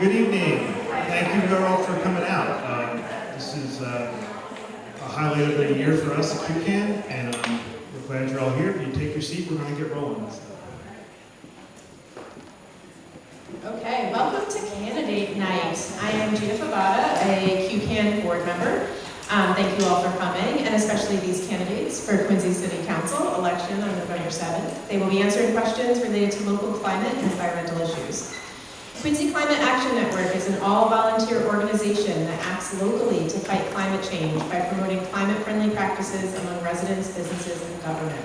Good evening. Thank you all for coming out. This is a highlight of the year for us at QCAN, and we're glad you're all here. If you take your seat, we're going to get rolling. Okay, welcome to Candidate Night. I am Gina Favada, a QCAN board member. Thank you all for coming, and especially these candidates for Quincy City Council election on November 7th. They will be answering questions related to local climate and environmental issues. Quincy Climate Action Network is an all-volunteer organization that acts locally to fight climate change by promoting climate-friendly practices among residents, businesses, and government.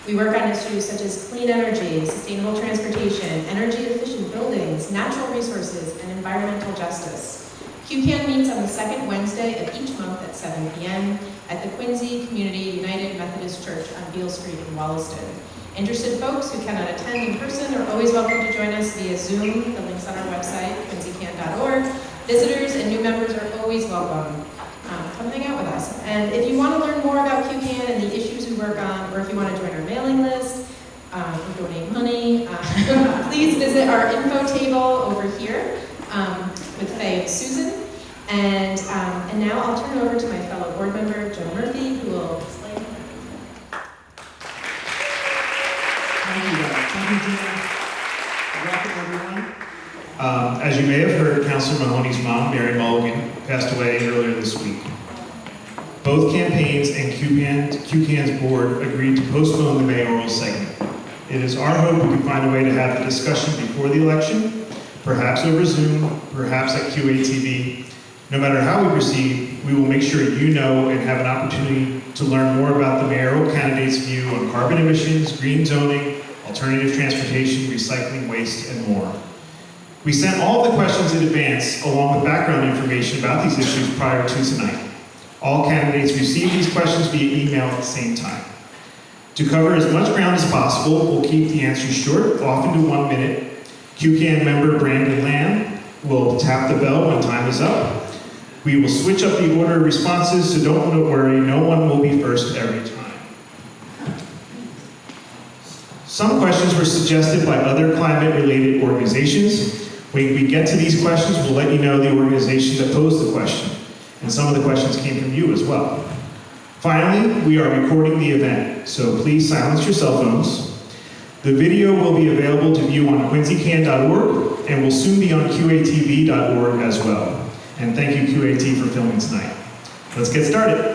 We work on issues such as clean energy, sustainable transportation, energy-efficient buildings, natural resources, and environmental justice. QCAN meets on the second Wednesday of each month at 7 p.m. at the Quincy Community United Methodist Church on Beale Street in Wollaston. Interested folks who cannot attend in person are always welcome to join us via Zoom. The link's on our website, quincycan.org. Visitors and new members are always welcome. Come hang out with us. And if you want to learn more about QCAN and the issues we work on, or if you want to join our mailing list, or donate money, please visit our info table over here with Faye and Susan. And now I'll turn it over to my fellow board member, Joe Murphy, who will explain. Thank you, Gina. Welcome, everyone. As you may have heard, Councilor Mahoney's mom, Mary Mulligan, passed away earlier this week. Both campaigns and QCAN's board agreed to postpone the mayoral segment. It is our hope we can find a way to have the discussion before the election, perhaps over Zoom, perhaps at QATV. No matter how we proceed, we will make sure you know and have an opportunity to learn more about the mayoral candidate's view on carbon emissions, green zoning, alternative transportation, recycling, waste, and more. We sent all the questions in advance, along with background information about these issues prior to tonight. All candidates received these questions via email at the same time. To cover as much ground as possible, we'll keep the answers short, often to 1 minute. QCAN member Brandon Lamb will tap the bell when time is up. We will switch up the order of responses, so don't worry, no one will be first every time. Some questions were suggested by other climate-related organizations. When we get to these questions, we'll let you know the organization that posed the question. And some of the questions came from you as well. Finally, we are recording the event, so please silence your cell phones. The video will be available to view on quincycan.org and will soon be on qatv.org as well. And thank you, QAT, for filming tonight. Let's get started.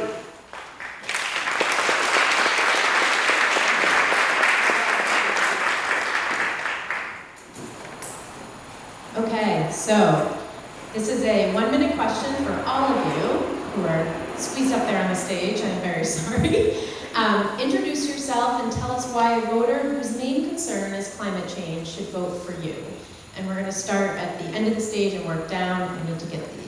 Okay, so this is a 1-minute question for all of you who are squeezed up there on the stage. I'm very sorry. Introduce yourself and tell us why a voter whose main concern is climate change should vote for you. And we're going to start at the end of the stage and work down. I need to get the...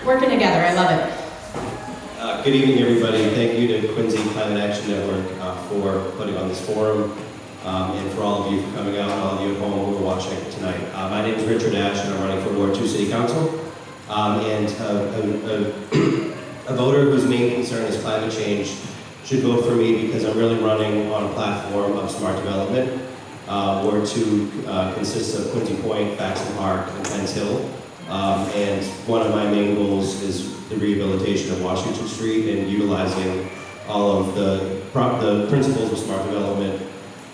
Working together, I love it. Good evening, everybody. Thank you to Quincy Climate Action Network for putting on this forum, and for all of you for coming out, all of you at home who are watching tonight. My name is Richard Ash, and I'm running for Ward 2 City Council. And a voter whose main concern is climate change should vote for me because I'm really running on a platform of smart development. Ward 2 consists of Quincy Point, Faxon Park, and Penns Hill. And one of my main goals is the rehabilitation of Washington Street and utilizing all of the principles of smart development,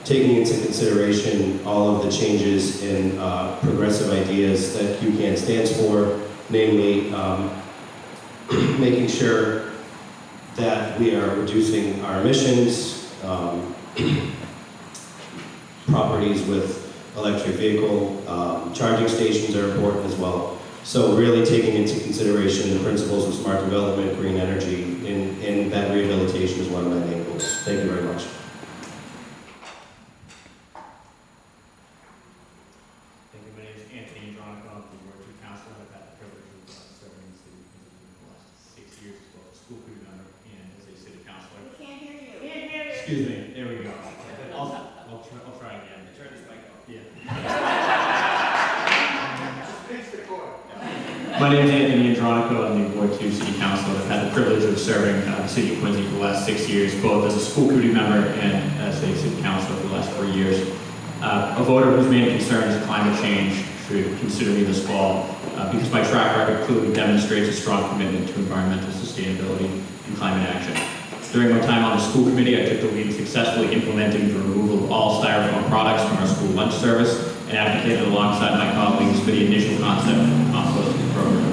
taking into consideration all of the changes in progressive ideas that QCAN stands for, namely making sure that we are reducing our emissions, properties with electric vehicle, charging stations are important as well. So really taking into consideration the principles of smart development, green energy, in that rehabilitation is one of my main goals. Thank you very much. Thank you. My name is Anthony Andronico. I'm the Ward 2 Councilor. I've had the privilege of serving in the city for the last 6 years as well as school committee member and as a city councilor. We can't hear you. Excuse me. There we go. I'll try again. Turn this mic off. Yeah. Fix the cord. My name is Anthony Andronico. I'm the Ward 2 City Councilor. I've had the privilege of serving the City of Quincy for the last 6 years, both as a school committee member and as a City Councilor for the last 4 years. A voter whose main concern is climate change should consider me this fall because my track record clearly demonstrates a strong commitment to environmental sustainability and climate action. During my time on the school committee, I took the lead in successfully implementing the removal of all styrofoam products from our school lunch service and advocated alongside my colleagues for the initial concept of the composting program.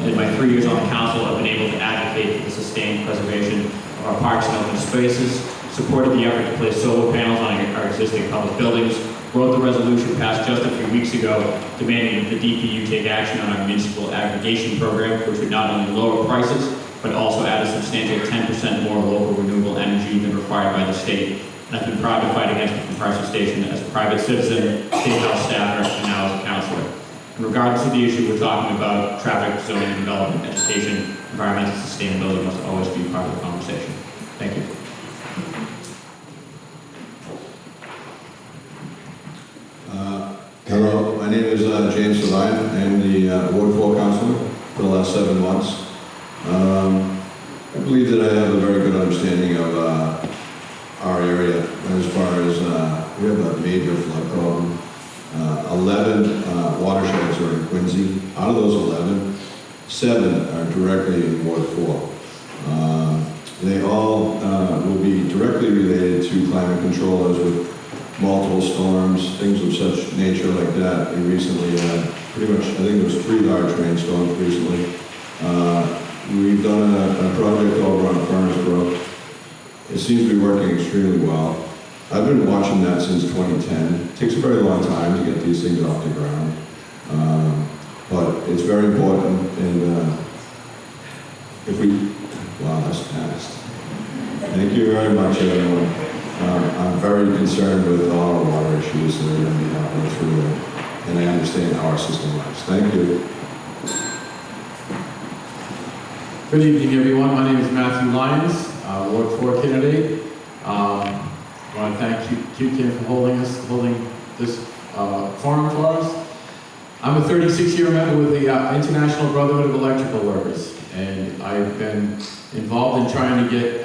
In my 3 years on the council, I've been able to advocate for the sustained preservation of our parks and open spaces, supported the effort to place solar panels on our existing public buildings, wrote the resolution passed just a few weeks ago demanding that the DPU take action on our municipal aggregation program, which would not only lower prices, but also add a substantial 10% more local renewable energy than required by the state. And I've been proud to fight against the compressor station as a private citizen, state house staffer, and now as a councilor. In regards to the issue we're talking about, traffic, zoning, development, education, environmental sustainability must always be part of the conversation. Thank you. Hello, my name is James Savine. I am the Ward 4 councilor for the last 7 months. I believe that I have a very good understanding of our area as far as we have a major flood problem. 11 watersheds are in Quincy. Out of those 11, 7 are directly in Ward 4. They all will be directly related to climate control, as with multiple storms, things of such nature like that. We recently had pretty much, I think there was 3 large rainstorms recently. We've done a project over on Furnace Brook. It seems to be working extremely well. I've been watching that since 2010. It takes a very long time to get these things off the ground. But it's very important, and if we, wow, that's fast. Thank you very much, everyone. I'm very concerned with all the water issues that are going to be happening through there, and I understand how our system works. Thank you. Good evening, everyone. My name is Matthew Lyons, Ward 4 candidate. I want to thank QCAN for holding this forum for us. I'm a 36-year member with the International Brotherhood of Electrical Workers, and I've been involved in trying to get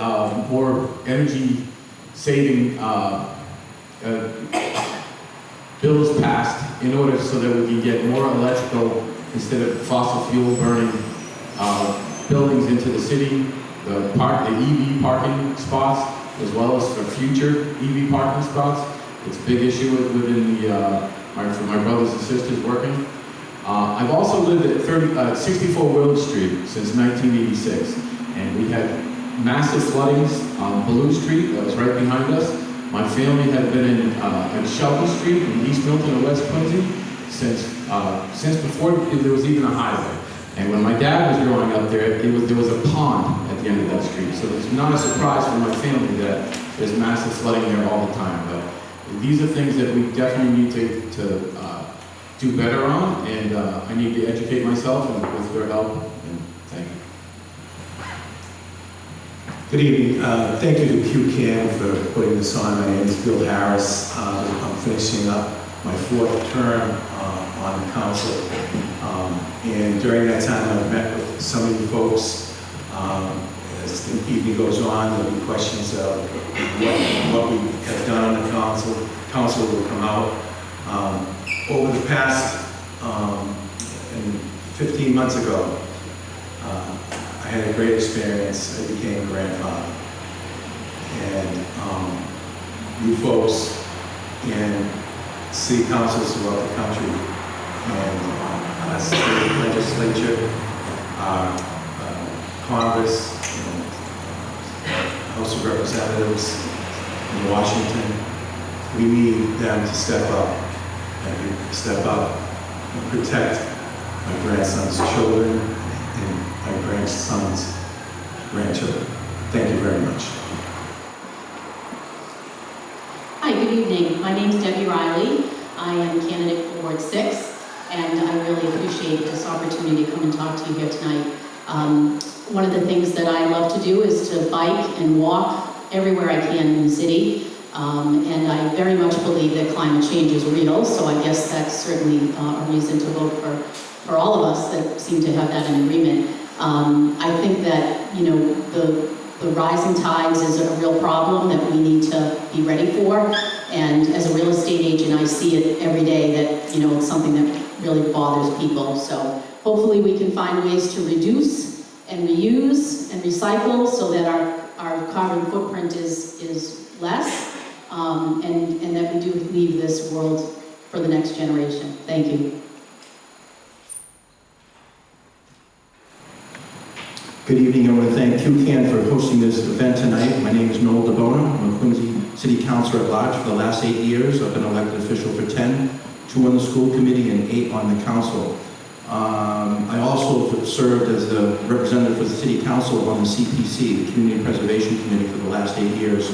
more energy-saving bills passed in order so that we can get more electrical instead of fossil fuel burning buildings into the city, the EV parking spots, as well as for future EV parking spots. It's a big issue within for my brothers and sisters working. I've also lived at 64 Willard Street since 1986, and we had massive floodings on Blue Street that was right behind us. My family had been in at Shelton Street in East Milton and West Quincy since before there was even a highway. And when my dad was growing up there, there was a pond at the end of that street. So it's not a surprise for my family that there's massive flooding there all the time. But these are things that we definitely need to do better on, and I need to educate myself, and with your help, and thank you. Good evening. Thank you to QCAN for putting this on. My name is Bill Harris. I'm finishing up my 4th term on the council. And during that time, I've met with some of you folks. As the evening goes on, there'll be questions of what we have done on the council. Council will come out. Over the past 15 months ago, I had a great experience. I became a grandfather. And you folks in city councils throughout the country and our state legislature, our Congress, and House of Representatives in Washington, we need them to step up and protect my grandson's children and my grandson's grandchildren. Thank you very much. Hi, good evening. My name is Debbie Riley. I am candidate for Ward 6, and I really appreciate this opportunity to come and talk to you here tonight. One of the things that I love to do is to bike and walk everywhere I can in the city. And I very much believe that climate change is real, so I guess that's certainly a reason to vote for all of us that seem to have that in agreement. I think that, you know, the rising tides is a real problem that we need to be ready for. And as a real estate agent, I see it every day that, you know, it's something that really bothers people. So hopefully we can find ways to reduce and reuse and recycle so that our carbon footprint is less, and that we do leave this world for the next generation. Thank you. Good evening. I want to thank QCAN for hosting this event tonight. My name is Noel DeBona. I'm a Quincy City Councilor at large for the last 8 years. I've been elected official for 10, 2 on the school committee and 8 on the council. I also served as the representative for the City Council on the CPC, the Community Preservation Committee, for the last 8 years,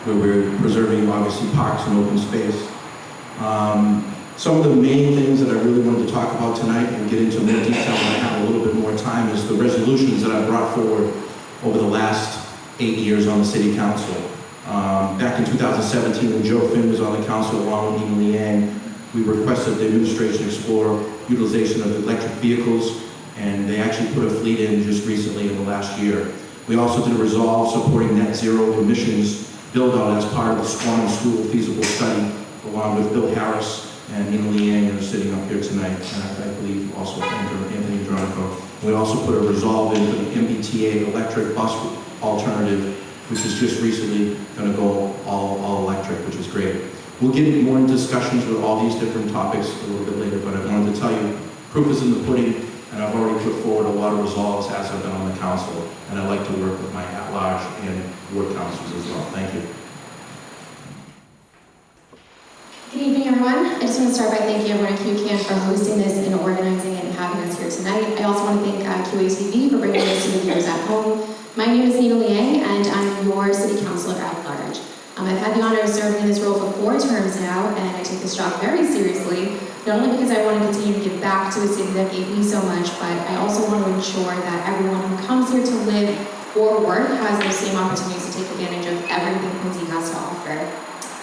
where we're preserving, obviously, parks and open space. Some of the main things that I really wanted to talk about tonight and get into more detail when I have a little bit more time is the resolutions that I brought forward over the last 8 years on the City Council. Back in 2017, when Joe Finn was on the council along with Nina Liang, we requested the administration explore utilization of electric vehicles, and they actually put a fleet in just recently in the last year. We also did a resolve supporting net zero emissions build-out as part of the Squam School feasible study, along with Bill Harris and Nina Liang, who are sitting up here tonight, and I believe also Anthony Andronico. We also put a resolve in for the MBTA electric bus alternative, which is just recently going to go all electric, which is great. We'll get more into discussions with all these different topics a little bit later, but I wanted to tell you, proof is in the pudding, and I've already put forward a lot of resolves as I've been on the council, and I like to work with my at-large and ward councils as well. Thank you. Good evening, everyone. I just want to start by thanking everyone at QCAN for hosting this and organizing it and having us here tonight. I also want to thank QATV for bringing this to the viewers at home. My name is Nina Liang, and I'm your City Councilor at large. I've had the honor of serving in this role for 4 terms now, and I take this job very seriously, not only because I want to continue to give back to a city that gave me so much, but I also want to ensure that everyone who comes here to live or work has those same opportunities to take advantage of everything Quincy has to offer.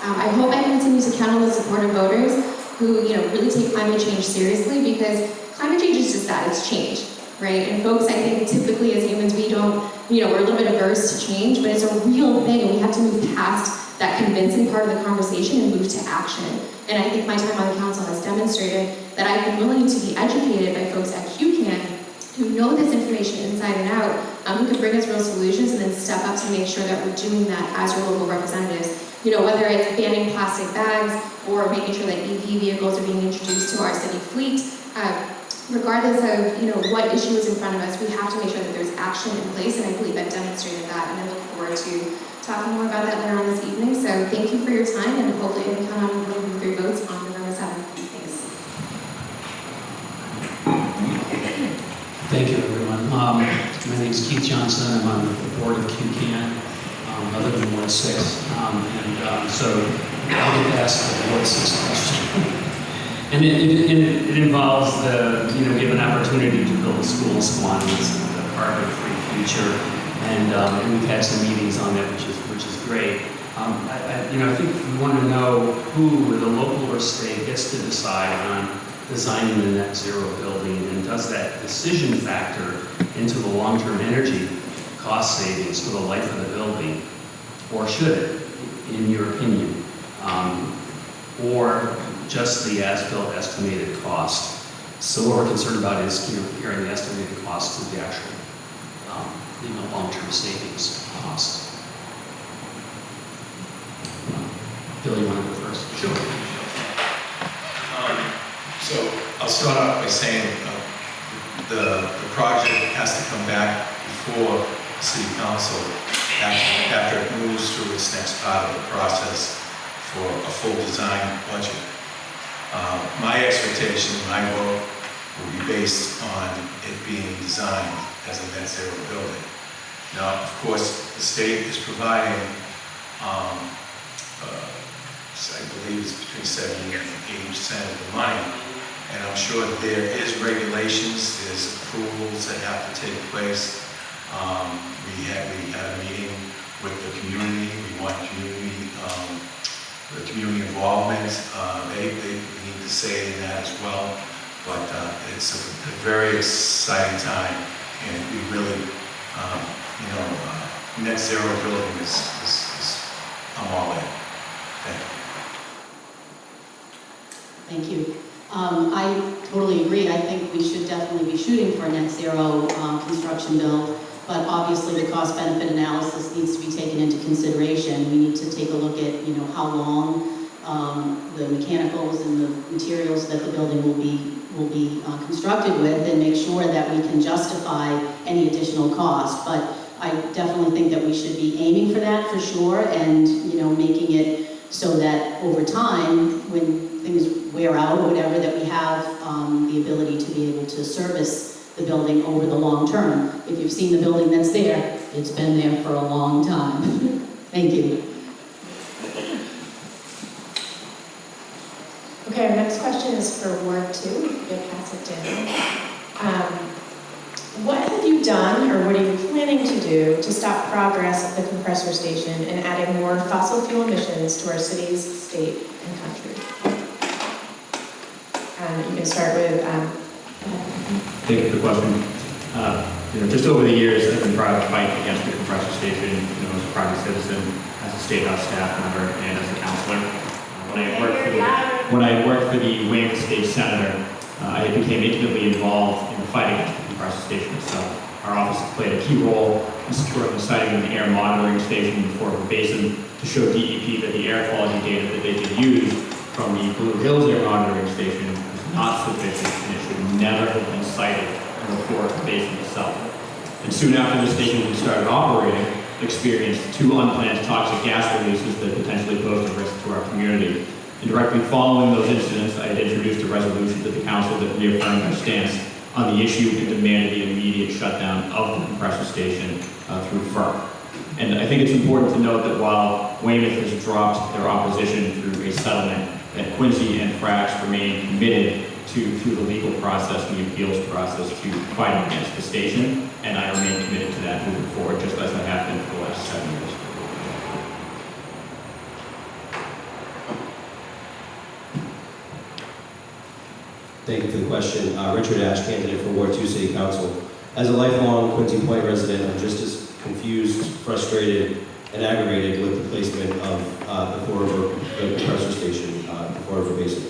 I hope I continue to count on the support of voters who, really take climate change seriously, because climate change is just that, it's change, right? And folks, I think typically as humans, we don't, we're a little bit averse to change, but it's a real thing, and we have to move past that convincing part of the conversation and move to action. And I think my time on the council has demonstrated that I've been willing to be educated by folks at QCAN who know this information inside and out, who can bring us real solutions and then step up to make sure that we're doing that as your local representatives. Whether it's banning plastic bags or making sure that EV vehicles are being introduced to our city fleet, regardless of what issue is in front of us, we have to make sure that there's action in place, and I believe I've demonstrated that, and I look forward to talking more about that later on this evening. So thank you for your time, and hopefully I can count on one of 3 votes on November 7th. Thanks. Thank you, everyone. My name is Keith Johnson. I'm on the board of QCAN. I live in Ward 6, so I'll get asked the Ward 6 question. And it involves we have an opportunity to build a school in Squam. It's a carbon-free future, and we've had some meetings on that, which is great. I think we want to know who, the local or state, gets to decide on designing the net zero building, and does that decision factor into the long-term energy cost savings for the life of the building, or should it, in your opinion, or just the as-built estimated cost? So what we're concerned about is comparing the estimated cost to the actual long-term savings cost. Bill, you want to go first? Sure. So I'll start off by saying the project has to come back before the City Council after it moves through its next part of the process for a full design budget. My expectation, my vote, will be based on it being designed as a net zero building. Now, of course, the state is providing, I believe it's between 70 and 80% of the money, and I'm sure there is regulations, there's approvals that have to take place. We had a meeting with the community. We want community involvement. They need to say in that as well. but it's a very exciting time, and we really, net zero building is I'm all in. Thank you. Thank you. I totally agree. I think we should definitely be shooting for a net zero construction build, but obviously the cost benefit analysis needs to be taken into consideration. We need to take a look at, how long the mechanicals and the materials that the building will be constructed with, and make sure that we can justify any additional cost. But I definitely think that we should be aiming for that for sure, and making it so that over time, when things wear out or whatever, that we have the ability to be able to service the building over the long term. If you've seen the building that's there, it's been there for a long time. Thank you. Okay, our next question is for Ward 2. You'll pass it down. What have you done, or what are you planning to do to stop progress of the compressor station and adding more fossil fuel emissions to our cities, state, and country? You can start with. Thank you for the question. Just over the years, I've been proud to fight against the compressor station, as a private citizen, as a state house staff member, and as a counselor. When I worked for the Weymouth State Senator, I became intimately involved in the fight against the compressor station itself. Our office played a key role in securing the siting of the air monitoring station in the Fort Hood Basin to show DEP that the air quality data that they could use from the Blue Hills air monitoring station was not sufficient, and it should never have been sited in the Fort Hood Basin itself. And soon after the station had started operating, experienced 2 unplanned toxic gas releases that potentially posed a risk to our community. And directly following those incidents, I had introduced a resolution to the council that reaffirmed our stance on the issue and demanded the immediate shutdown of the compressor station through FERC. And I think it's important to note that while Weymouth has dropped their opposition through a settlement, that Quincy and Frax remain committed through the legal process and the appeals process to fight against the station, and I remain committed to that moving forward, just as I have been for the last 7 years. Thank you for the question. Richard Ash, candidate for Ward 2 City Council. As a lifelong Quincy Point resident, I'm just as confused, frustrated, and aggravated with the placement of the compressor station, the Fort River Basin.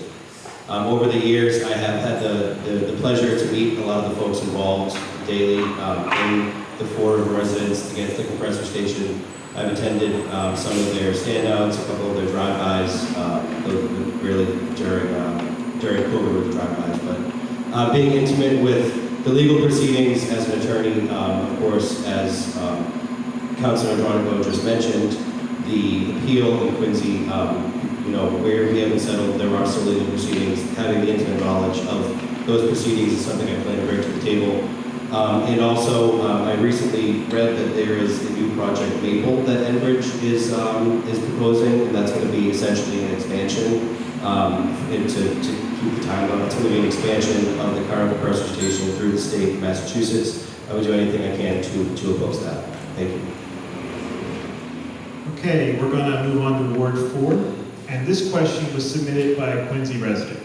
Over the years, I have had the pleasure to meet a lot of the folks involved daily in the Fort River residents against the compressor station. I've attended some of their standouts, a couple of their drive-bys, really during COVID with the drive-bys, but being intimate with the legal proceedings as an attorney, of course, as Councilor Andronico just mentioned, the appeal in Quincy, where we haven't settled, there are still legal proceedings. Having the intimate knowledge of those proceedings is something I plan to bring to the table. And also, I recently read that there is a new project, Maple, that Enbridge is proposing, and that's going to be essentially an expansion to keep the timeline. It's going to be an expansion of the current compressor station through the state of Massachusetts. I would do anything I can to oppose that. Thank you. Okay, we're going to move on to Ward 4, and this question was submitted by a Quincy resident.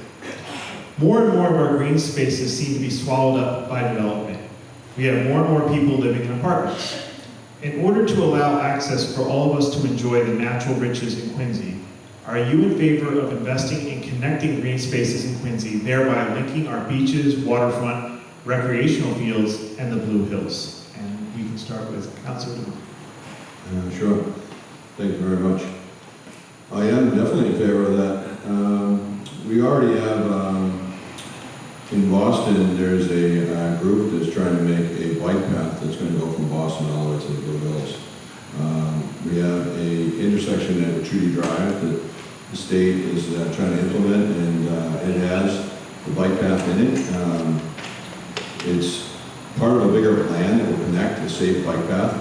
More and more of our green spaces seem to be swallowed up by development. We have more and more people living in apartments. In order to allow access for all of us to enjoy the natural riches in Quincy, are you in favor of investing in connecting green spaces in Quincy, thereby linking our beaches, waterfront, recreational fields, and the Blue Hills? And we can start with Councilor DeMond. Sure. Thank you very much. I am definitely in favor of that. We already have, in Boston, there's a group that's trying to make a bike path that's going to go from Boston all the way to the Blue Hills. We have a intersection at Trudy Drive that the state is trying to implement, and it has the bike path in it. It's part of a bigger plan that will connect a safe bike path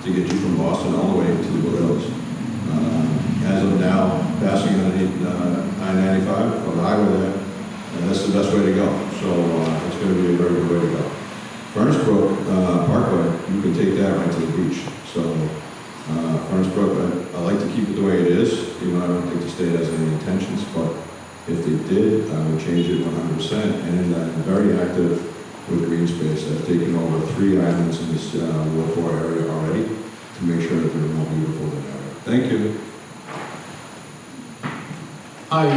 to get you from Boston all the way to the Blue Hills. As of now, passing underneath I-95 on the highway there, and that's the best way to go. So it's going to be a very good way to go. Furnace Brook Parkway, you can take that right to the beach. So Furnace Brook, I like to keep it the way it is, even though I don't think the state has any intentions, but If they did, I would change it 100%, and I'm very active with green space. I've taken over 3 islands in this Ward 4 area already to make sure that they're more beautiful than ever. Thank you. Hi,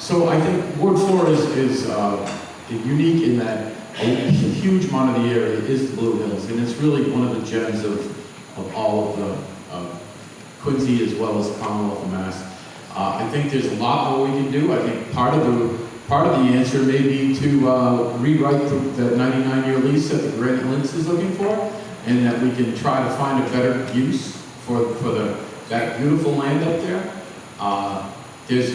so I think Ward 4 is unique in that a huge amount of the area is the Blue Hills, and it's really one of the gems of all of the Quincy as well as the Commonwealth of Mass. I think there's a lot more we can do. I think part of the answer may be to rewrite the 99-year lease that the Granite Links is looking for, and that we can try to find a better use for that beautiful land up there. There's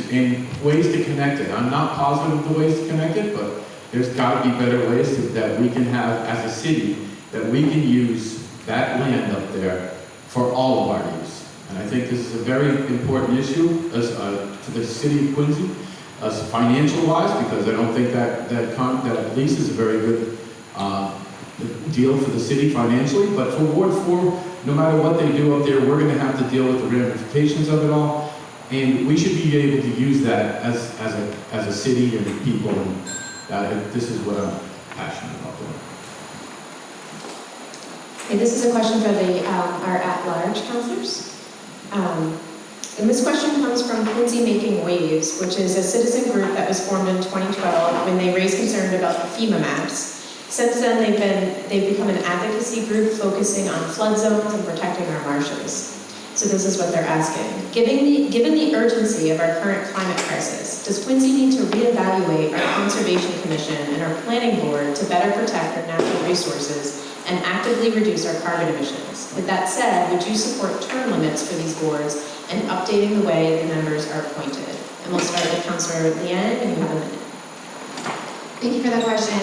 ways to connect it. I'm not positive of the ways to connect it, but there's got to be better ways that we can have as a city, that we can use that land up there for all of our use. And I think this is a very important issue as, to the city of Quincy, as financial-wise, because I don't think that lease is a very good deal for the city financially. But for Ward 4, no matter what they do up there, we're going to have to deal with the ramifications of it all. And we should be able to use that as a city and people. And this is what I'm passionate about doing. Okay, this is a question for our at-large councilors. And this question comes from Quincy Making Waves, which is a citizen group that was formed in 2012 when they raised concern about the FEMA maps. Since then, they've become an advocacy group focusing on flood zones and protecting our marshes. So this is what they're asking. Given the urgency of our current climate crisis, does Quincy need to reevaluate our Conservation Commission and our Planning Board to better protect our natural resources and actively reduce our carbon emissions? With that said, would you support term limits for these boards and updating the way the members are appointed? And we'll start with Councilor Liang, and you have a minute. Thank you for that question.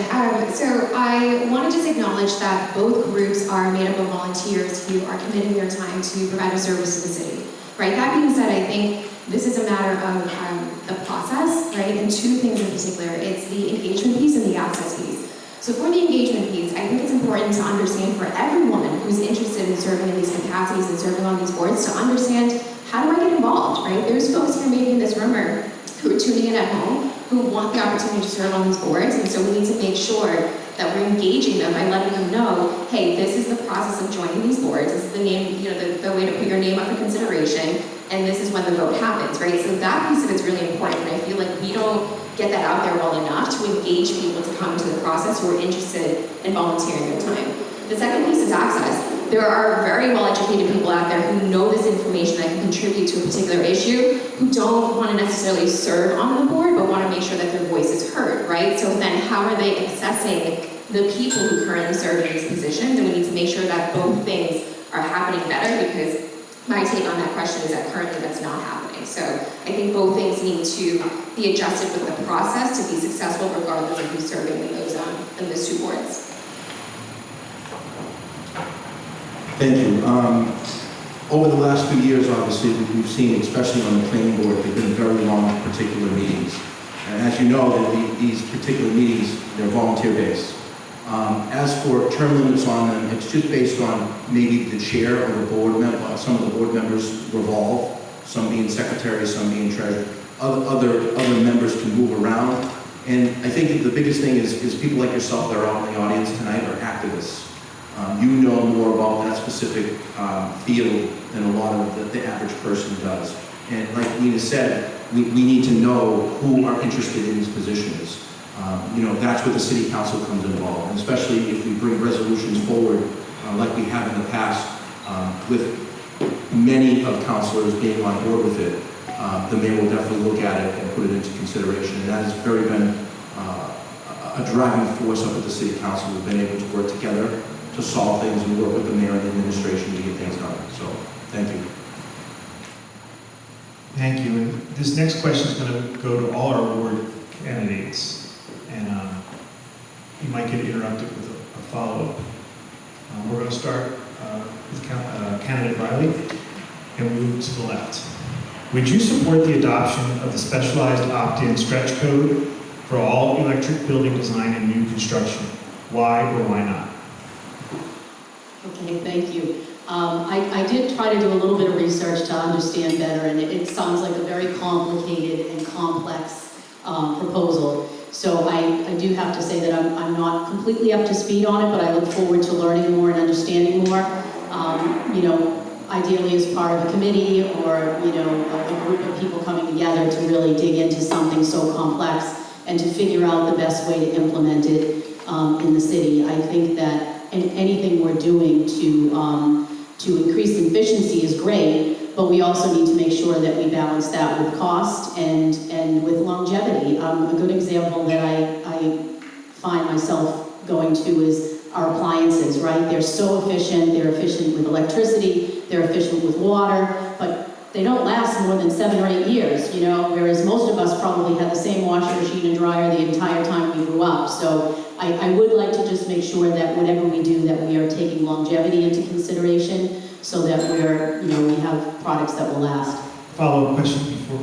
So I want to just acknowledge that both groups are made up of volunteers who are committing their time to provide a service to the city. Right. That being said, I think this is a matter of the process, right? And 2 things in particular. It's the engagement piece and the access piece. So for the engagement piece, I think it's important to understand for everyone who's interested in serving in these capacities and serving on these boards to understand, how do I get involved, right? There's folks here maybe in this room who are tuning in at home who want the opportunity to serve on these boards, and so we need to make sure that we're engaging them by letting them know, hey, this is the process of joining these boards, this is the name, the way to put your name up for consideration, and this is when the vote happens, right? So that piece of it's really important, and I feel like we don't get that out there well enough to engage people to come into the process who are interested in volunteering their time. The second piece is access. There are very well-educated people out there who know this information that can contribute to a particular issue, who don't want to necessarily serve on the board, but want to make sure that their voice is heard, right? So then how are they accessing the people who currently serve in these positions? And we need to make sure that both things are happening better, because my take on that question is that currently that's not happening. So I think both things need to be adjusted with the process to be successful regardless of who's serving in those 2 boards. Thank you. Over the last few years, obviously, we've seen, especially on the planning board, there have been very long particular meetings. And as you know, these particular meetings, they're volunteer-based. As for term limits on them, it's just based on maybe the chair or the board member. Some of the board members revolve, some being secretary, some being treasurer. Other members can move around. And I think that the biggest thing is people like yourself that are out in the audience tonight are activists. You know more about that specific field than a lot of the average person does. And like Nina said, we need to know who are interested in these positions. That's where the city council comes involved, and especially if we bring resolutions forward like we have in the past with many of councilors being on board with it, the mayor will definitely look at it and put it into consideration. And that has very been a driving force up at the city council. We've been able to work together to solve things and work with the mayor and the administration to get things done. So, thank you. Thank you. And this next question is going to go to all our ward candidates. And you might get interrupted with a follow-up. We're going to start with candidate Riley and move to the left. Would you support the adoption of the specialized opt-in stretch code for all electric building design and new construction? Why or why not? Okay, thank you. I did try to do a little bit of research to understand better, and it sounds like a very complicated and complex proposal. So I do have to say that I'm not completely up to speed on it, but I look forward to learning more and understanding more. You know, ideally as part of a committee or, you know, a group of people coming together to really dig into something so complex and to figure out the best way to implement it in the city. I think that anything we're doing to increase efficiency is great, but we also need to make sure that we balance that with cost and with longevity. A good example that I find myself going to is our appliances, right? They're so efficient, they're efficient with electricity, they're efficient with water, but they don't last more than 7 or 8 years, you know, whereas most of us probably had the same washing machine and dryer the entire time we grew up. So I would like to just make sure that whatever we do, that we are taking longevity into consideration so that we're, you know, we have products that will last. Follow-up question before.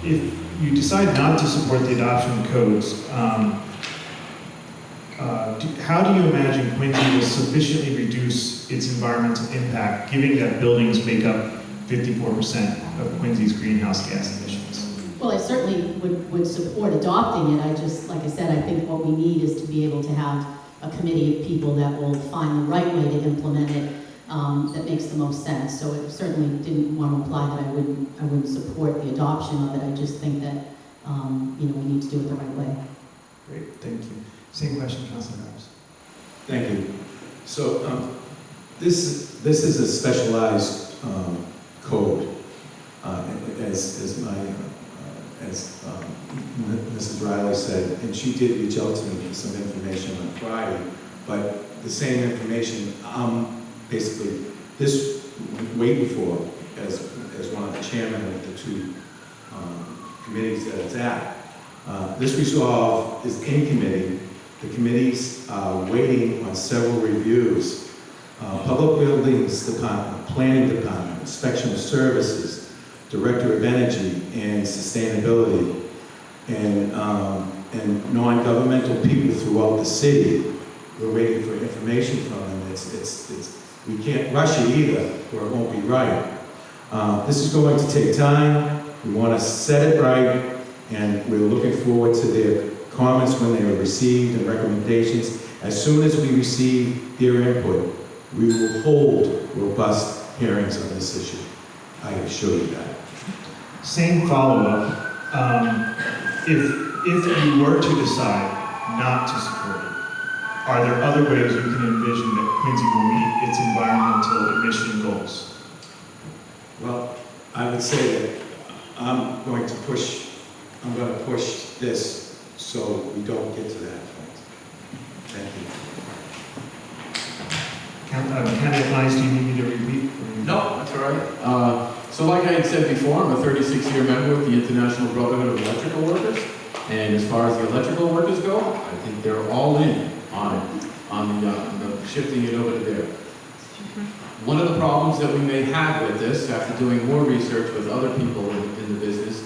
If you decide not to support the adoption of codes, how do you imagine Quincy will sufficiently reduce its environmental impact, given that buildings make up 54% of Quincy's greenhouse gas emissions? Well, I certainly would support adopting it. I just, like I said, I think what we need is to be able to have a committee of people that will find the right way to implement it that makes the most sense. So it certainly didn't want to imply that I wouldn't support the adoption of it. I just think that you know, we need to do it the right way. Great, thank you. Same question, Councilor Harris. Thank you. So this is a specialized code, as Mrs. Riley said, and she did reach out to me with some information on Friday, but the same information basically this waiting for as one of the chairmen of the two committees that it's at. This resolve is in committee. The committee's waiting on several reviews. Public Buildings Department, Planning Department, Inspection Services, Director of Energy and Sustainability, and non-governmental people throughout the city. We're waiting for information from them. We can't rush it either, or it won't be right. This is going to take time. We want to set it right, and we're looking forward to their comments when they are received and recommendations. As soon as we receive their input, we will hold robust hearings on this issue. I assure you that. Same follow-up. If you were to decide not to support it, are there other ways you can envision that Quincy will meet its environmental emission goals? Well, I would say that I'm going to push this so we don't get to that point. Thank you. Candidate Lyons, do you need me to repeat? No, that's all right. So like I had said before, I'm a 36-year member of the International Brotherhood of Electrical Workers. And as far as the electrical workers go, I think they're all in on it, on the shifting it over to there. One of the problems that we may have with this, after doing more research with other people in the business,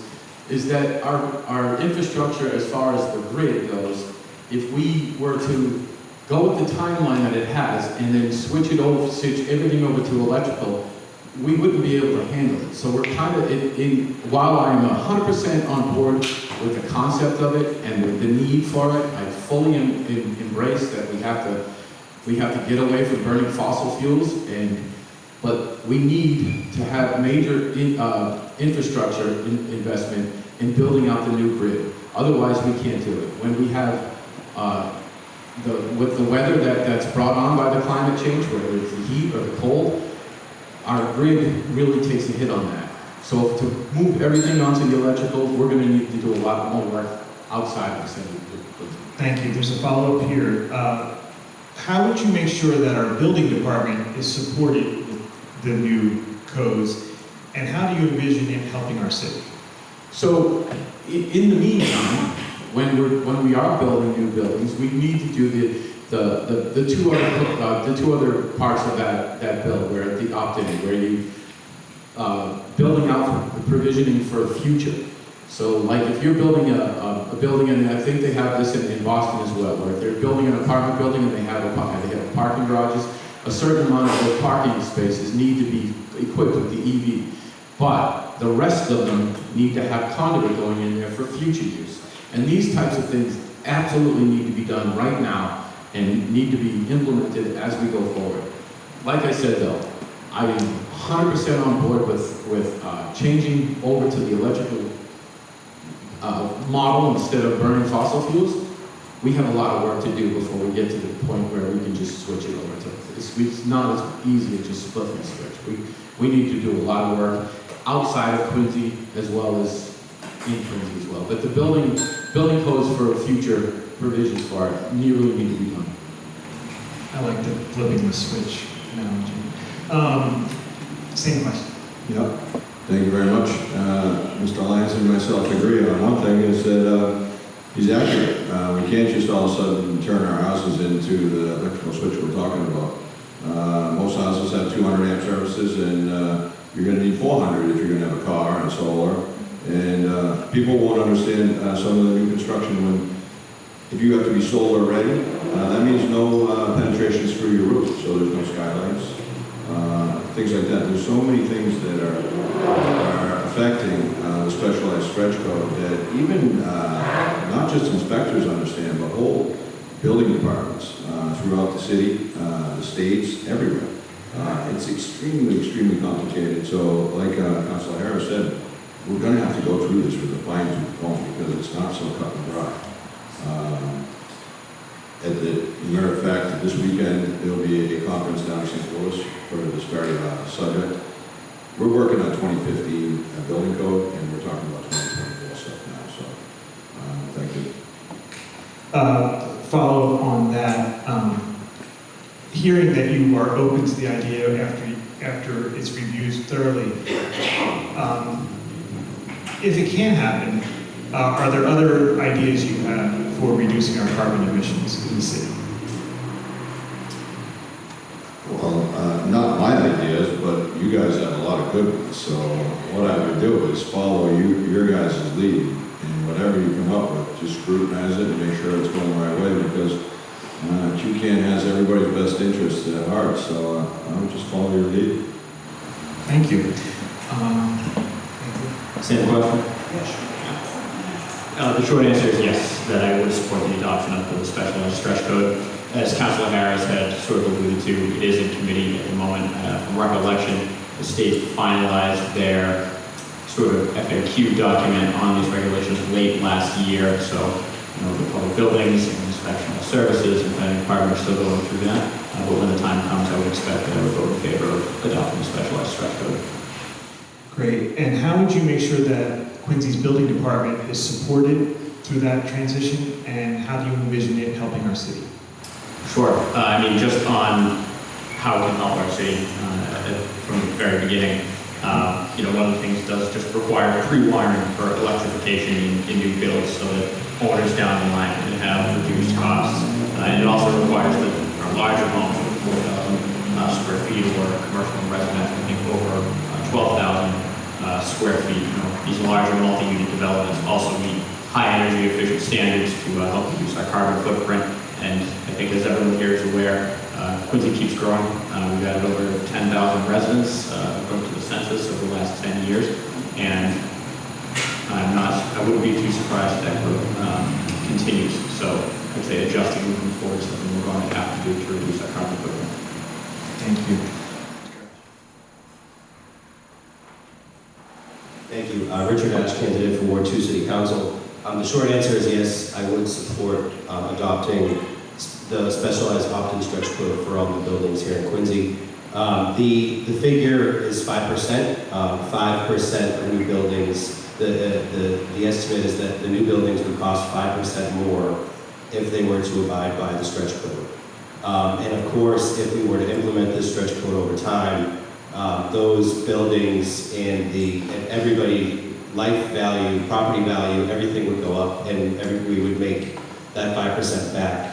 is that our infrastructure as far as the grid goes, if we were to go with the timeline that it has and then switch everything over to electrical, we wouldn't be able to handle it. So we're kind of, while I'm 100% on board with the concept of it and with the need for it, I fully embrace that we have to get away from burning fossil fuels, but we need to have major infrastructure investment in building out the new grid. Otherwise, we can't do it. When we have with the weather that's brought on by the climate change, whether it's the heat or the cold, our grid really takes a hit on that. So to move everything onto the electrical, we're going to need to do a lot more work outside of the city. Thank you. There's a follow-up here. How would you make sure that our building department is supported with the new codes, and how do you envision it helping our city? So in the meantime, when we are building new buildings, we need to do the two other parts of that bill, where the opt-in, where you building out the provisioning for the future. So like if you're building a building, and I think they have this in Boston as well, where if they're building an apartment building and they have parking garages, a certain amount of those parking spaces need to be equipped with the EV. But the rest of them need to have conduit going in there for future use. And these types of things absolutely need to be done right now and need to be implemented as we go forward. Like I said though, I am 100% on board with changing over to the electrical model instead of burning fossil fuels. We have a lot of work to do before we get to the point where we can just switch it over to, it's not as easy as just flipping a switch. We need to do a lot of work outside of Quincy as well as in Quincy as well. But the building codes for future provisions for it really need to be done. I like the flipping the switch analogy. Same question. Yep, thank you very much. Mr. Lyons and myself agree on one thing, is that he's accurate. We can't just all of a sudden turn our houses into the electrical switch we're talking about. Most houses have 200 amp services, and you're going to need 400 if you're going to have a car and solar. And people won't understand some of the new construction when, if you have to be solar ready, that means no penetrations through your roof, so there's no skylights, things like that. There's so many things that are affecting the specialized stretch code that even not just inspectors understand, but whole building departments throughout the city, the states, everywhere. It's extremely complicated. So like Councilor Harris said, we're going to have to go through this with a fine-tooth comb because it's not so cut and dry. As a matter of fact, this weekend there'll be a conference down in St. Louis for this very subject. We're working on 2015 building code, and we're talking about 2024 stuff now. So, thank you. Follow up on that. Hearing that you are open to the idea after it's reviewed thoroughly, if it can happen, are there other ideas you have for reducing our carbon emissions in the city? Well, not my ideas, but you guys have a lot of good ones. So what I would do is follow your guys' lead, and whatever you come up with, just scrutinize it and make sure it's going the right way, because QCAN has everybody's best interests at heart. So I would just follow your lead. Thank you. Same question? The short answer is yes, that I would support the adoption of the specialized stretch code. As Councilor Harris had sort of alluded to, it is in committee at the moment. From recollection, the state finalized their sort of FAQ document on these regulations late last year. So, the public buildings and inspection services and planning department are still going through that. But when the time comes, I would expect that I would vote in favor of adopting the specialized stretch code. Great. And how would you make sure that Quincy's building department is supported through that transition, and how do you envision it helping our city? Sure. Just on how it can help our city from the very beginning. One of the things does just require pre-wiring for electrification in new builds so that owners down the line can have reduced costs. And it also requires that our larger homes with 4,000 square feet or commercial and residential, I think over 12,000 square feet. These larger multi-unit developments also meet high energy efficient standards to help reduce our carbon footprint. And I think as everyone here is aware, Quincy keeps growing. We've added over 10,000 residents according to the census over the last 10 years. And I wouldn't be too surprised if that growth continues. So I'd say adjusting moving forward is something we're going to have to do to reduce our carbon footprint. Thank you. Thank you. Richard Ash, candidate for Ward 2 City Council. The short answer is yes, I would support adopting the specialized opt-in stretch code for all the buildings here in Quincy. The figure is 5%. 5% of new buildings, the estimate is that the new buildings would cost 5% more if they were to abide by the stretch code. And of course, if we were to implement this stretch code over time, those buildings and everybody, life value, property value, everything would go up, and we would make that 5% back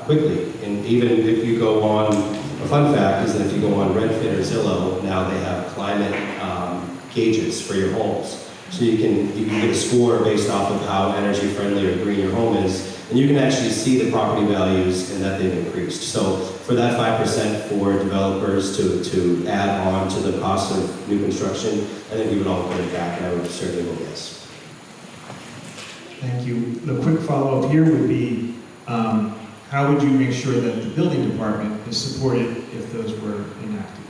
quickly. And even if you go on, a fun fact is that if you go on Redfin or Zillow, now they have climate gauges for your homes. So you can get a score based off of how energy friendly or green your home is, and you can actually see the property values and that they've increased. So for that 5% for developers to add on to the cost of new construction, I think we would all put it back, and I would certainly vote yes. Thank you. The quick follow-up here would be, how would you make sure that the building department is supported if those were enacted?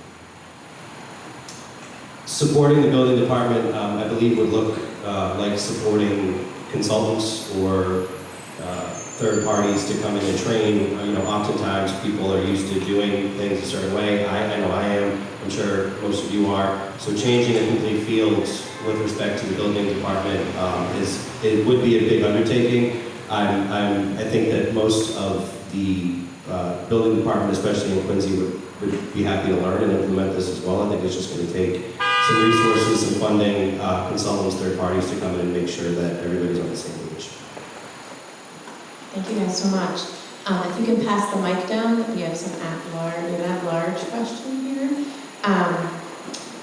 Supporting the building department, I believe, would look like supporting consultants or third parties to come in and train. Oftentimes people are used to doing things a certain way. I know I am. I'm sure most of you are. So changing a complete field with respect to the building department it would be a big undertaking. I think that most of the building department, especially in Quincy, would be happy to learn and implement this as well. I think it's just going to take some resources, some funding, consultants, third parties to come in and make sure that everybody's on the same page. Thank you guys so much. If you can pass the mic down, we have some at-large question here.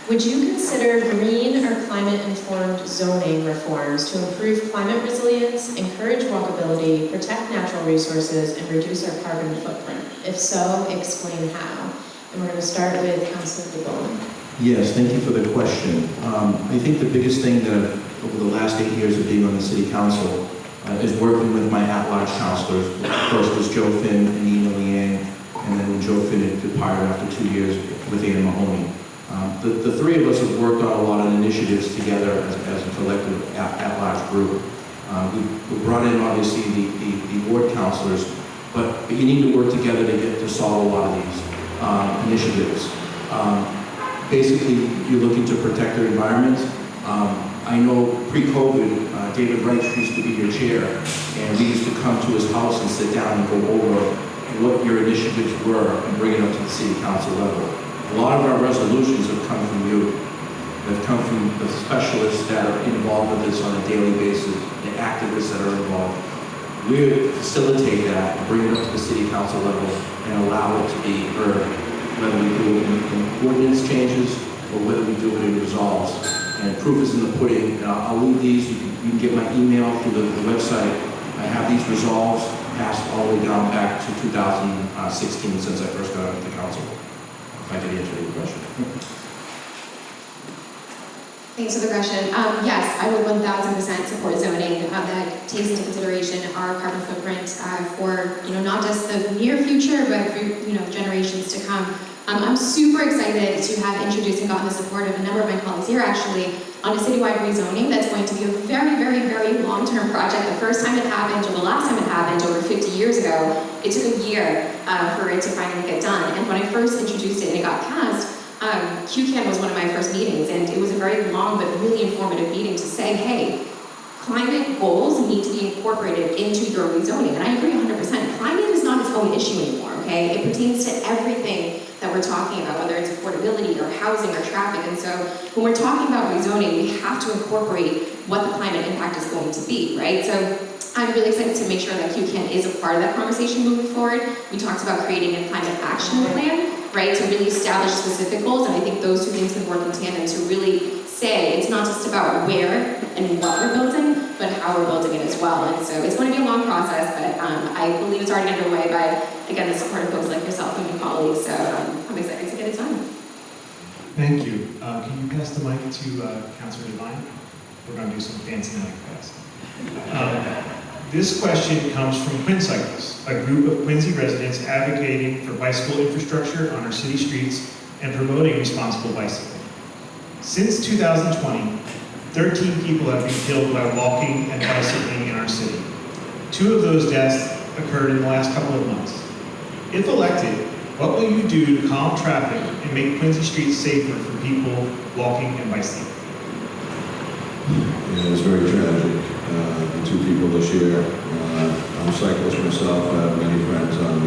Would you consider green or climate-informed zoning reforms to improve climate resilience, encourage walkability, protect natural resources, and reduce our carbon footprint? If so, explain how. And we're going to start with Councilor DeBowen. Yes, thank you for the question. I think the biggest thing that over the last 8 years of being on the City Council is working with my at-large councilors. First was Joe Finn and Nina Liang, and then when Joe Finn had departed after 2 years with Anna Mahoney. The three of us have worked on a lot of initiatives together as a collective at-large group. We brought in obviously the ward councilors, but you need to work together to solve a lot of these initiatives. Basically, you're looking to protect the environment. I know pre-COVID, David Reich used to be your chair, and we used to come to his house and sit down and go over what your initiatives were and bring it up to the City Council level. A lot of our resolutions have come from you. They've come from the specialists that are involved with this on a daily basis, the activists that are involved. We facilitate that and bring it up to the City Council level and allow it to be heard, whether we do it in ordinance changes or whether we do it in resolves. And proof is in the pudding. I'll leave these. You can get my email through the website. I have these resolves passed all the way down back to 2016 since I first got into the council. If I could answer your question. Thanks for the question. Yes, I would 1000% support zoning that takes into consideration our carbon footprint for not just the near future, but for generations to come. I'm super excited to have introduced and gotten the support of a number of my colleagues here actually on a citywide rezoning that's going to be a very, very, very long-term project. The first time it happened, or the last time it happened, over 50 years ago, it took a year for it to finally get done. And when I first introduced it and it got passed, QCAN was one of my first meetings, and it was a very long but really informative meeting to say, hey, climate goals need to be incorporated into your rezoning. And I agree 100%. Climate is not its own issue anymore, okay? It pertains to everything that we're talking about, whether it's affordability or housing or traffic. And so when we're talking about rezoning, we have to incorporate what the climate impact is going to be, right? So I'm really excited to make sure that QCAN is a part of that conversation moving forward. We talked about creating a climate action plan, right, to really establish specific goals, and I think those two things can work in tandem to really say it's not just about where and what we're building, but how we're building it as well. And so it's going to be a long process, but I believe it's already underway by, again, the support of folks like yourself and your colleagues, so I'm excited to get it done. Thank you. Can you pass the mic to Councilor Devine? We're going to do some fancy mic pass. This question comes from Quincycles, a group of Quincy residents advocating for bicycle infrastructure on our city streets and promoting responsible bicycling. Since 2020, 13 people have been killed by walking and bicycling in our city. 2 of those deaths occurred in the last couple of months. If elected, what will you do to calm traffic and make Quincy streets safer for people walking and bicycling? Yeah, it's very tragic. The 2 people this year. I'm a cyclist myself. I have many friends on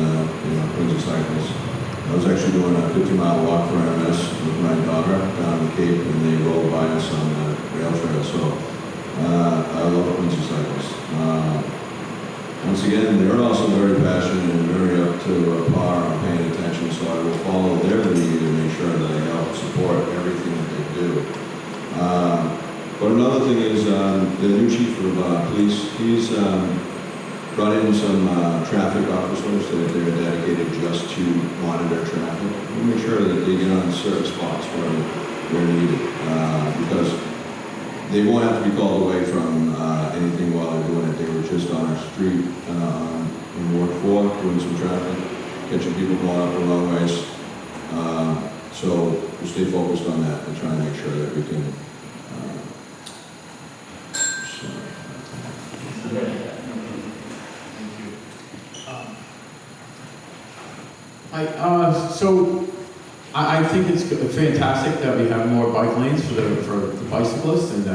Quincy cycles. I was actually doing a 50-mile walk for MS with my daughter down the Cape, and they rolled by us on the rail trail. So I love Quincy cycles. Once again, they're also very passionate and very up to par on paying attention. So I will follow their lead and make sure that I help support everything that they do. But another thing is the new chief of police. brought in some traffic officers that they're dedicated just to monitor traffic. We make sure that they get on certain spots where needed, because they won't have to be called away from anything while they're doing it. They were just on our street in Ward 4 doing some traffic, catching people going up the wrong ways. So we stay focused on that and try to make sure that we can. I think it's fantastic that we have more bike lanes for the bicyclists, and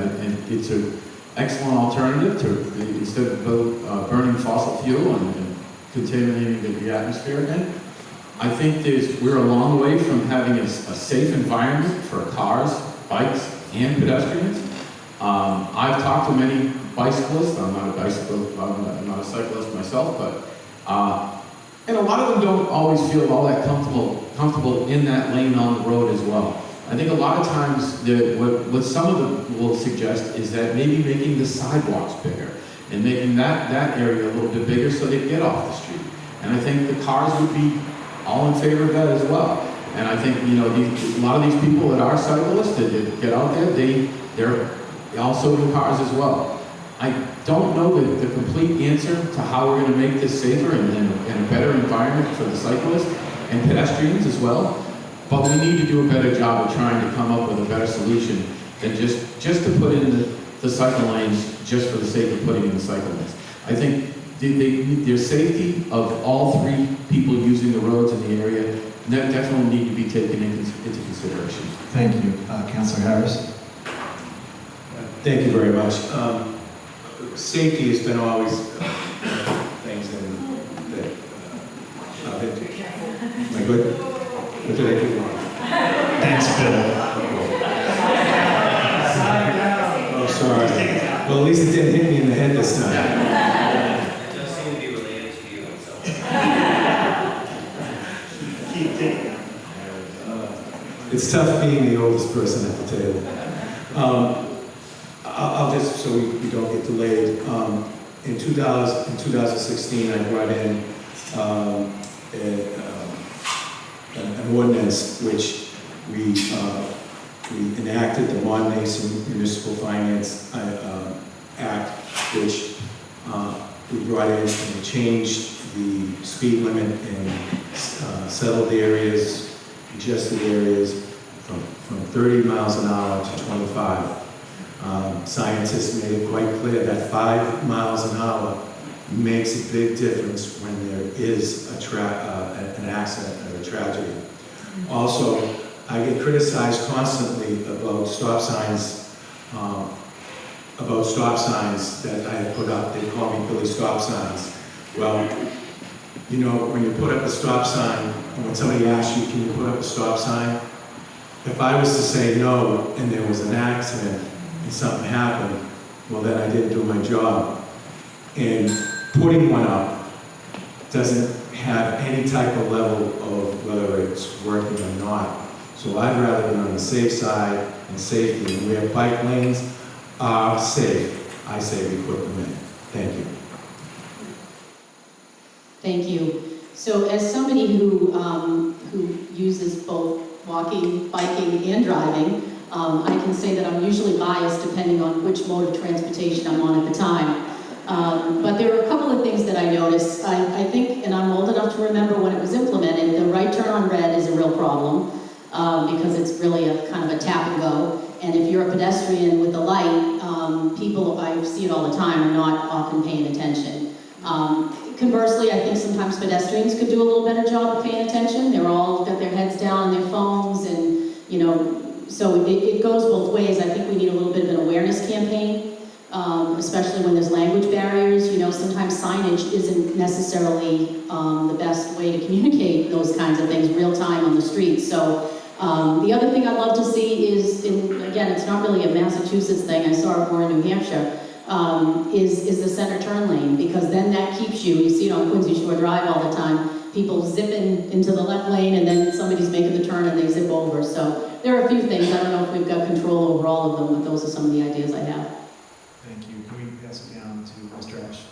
it's an excellent alternative to instead of burning fossil fuel and contaminating the atmosphere again. I think we're a long way from having a safe environment for cars, bikes, and pedestrians. I've talked to many bicyclists. I'm not a cyclist myself, but and a lot of them don't always feel all that comfortable in that lane on the road as well. I think a lot of times what some of them will suggest is that maybe making the sidewalks bigger and making that area a little bit bigger so they get off the street. And I think the cars would be all in favor of that as well. And I think, a lot of these people that are cyclists that get out there, they're also in cars as well. I don't know the complete answer to how we're going to make this safer and a better environment for the cyclists and pedestrians as well. But we need to do a better job of trying to come up with a better solution than just to put in the cycle lanes just for the sake of putting in the cycle lanes. I think the safety of all three people using the roads in the area definitely need to be taken into consideration. Thank you. Councilor Harris? Thank you very much. Safety has been always things that I've been to. Am I good? What did I do wrong? Thanks, Bill. Oh, sorry. Well, at least it didn't hit me in the head this time. It does seem to be related to you, so. Keep thinking. It's tough being the oldest person at the table. I'll just, so we don't get delayed. In 2016, I brought in an ordinance which we enacted, the Mon-Mason Municipal Finance Act, which we brought in and changed the speed limit in settled areas, congested areas, from 30 miles an hour to 25. Scientists made it quite clear that 5 miles an hour makes a big difference when there is an accident or a tragedy. Also, I get criticized constantly about stop signs that I have put up. They call me Billy Stop Signs. Well, when you put up a stop sign, and when somebody asks you, can you put up a stop sign? If I was to say no and there was an accident and something happened, well then I didn't do my job. And putting one up doesn't have any type of level of whether it's working or not. So I'd rather be on the safe side and safety. And where bike lanes are safe, I say we put them in. Thank you. Thank you. So as somebody who uses both walking, biking, and driving, I can say that I'm usually biased depending on which mode of transportation I'm on at the time. But there are a couple of things that I noticed. I think, and I'm old enough to remember when it was implemented, the right turn on red is a real problem because it's really a kind of a tap and go. And if you're a pedestrian with a light, people, I see it all the time, are not often paying attention. Conversely, I think sometimes pedestrians could do a little better job of paying attention. They're all got their heads down on their phones and, so it goes both ways. I think we need a little bit of an awareness campaign, especially when there's language barriers. Sometimes signage isn't necessarily the best way to communicate those kinds of things real time on the street. So the other thing I'd love to see is, again, it's not really a Massachusetts thing, I saw it more in New Hampshire, is the center turn lane, because then that keeps you see it on Quincy Shore Drive all the time, people zipping into the left lane and then somebody's making the turn and they zip over. So there are a few things, I don't know if we've got control over all of them, but those are some of the ideas I have. Thank you. Can we pass it down to Mr. Ash?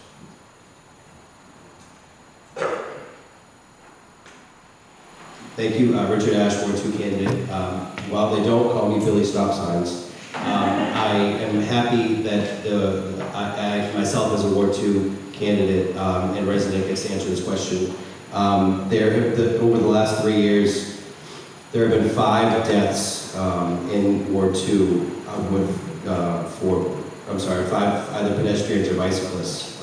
Thank you, Richard Ash, Ward 2 candidate. While they don't call me Billy Stop Signs, I am happy that I myself as a Ward 2 candidate and resident gets to answer this question. Over the last 3 years, there have been 5 deaths in Ward 2 5 either pedestrians or bicyclists.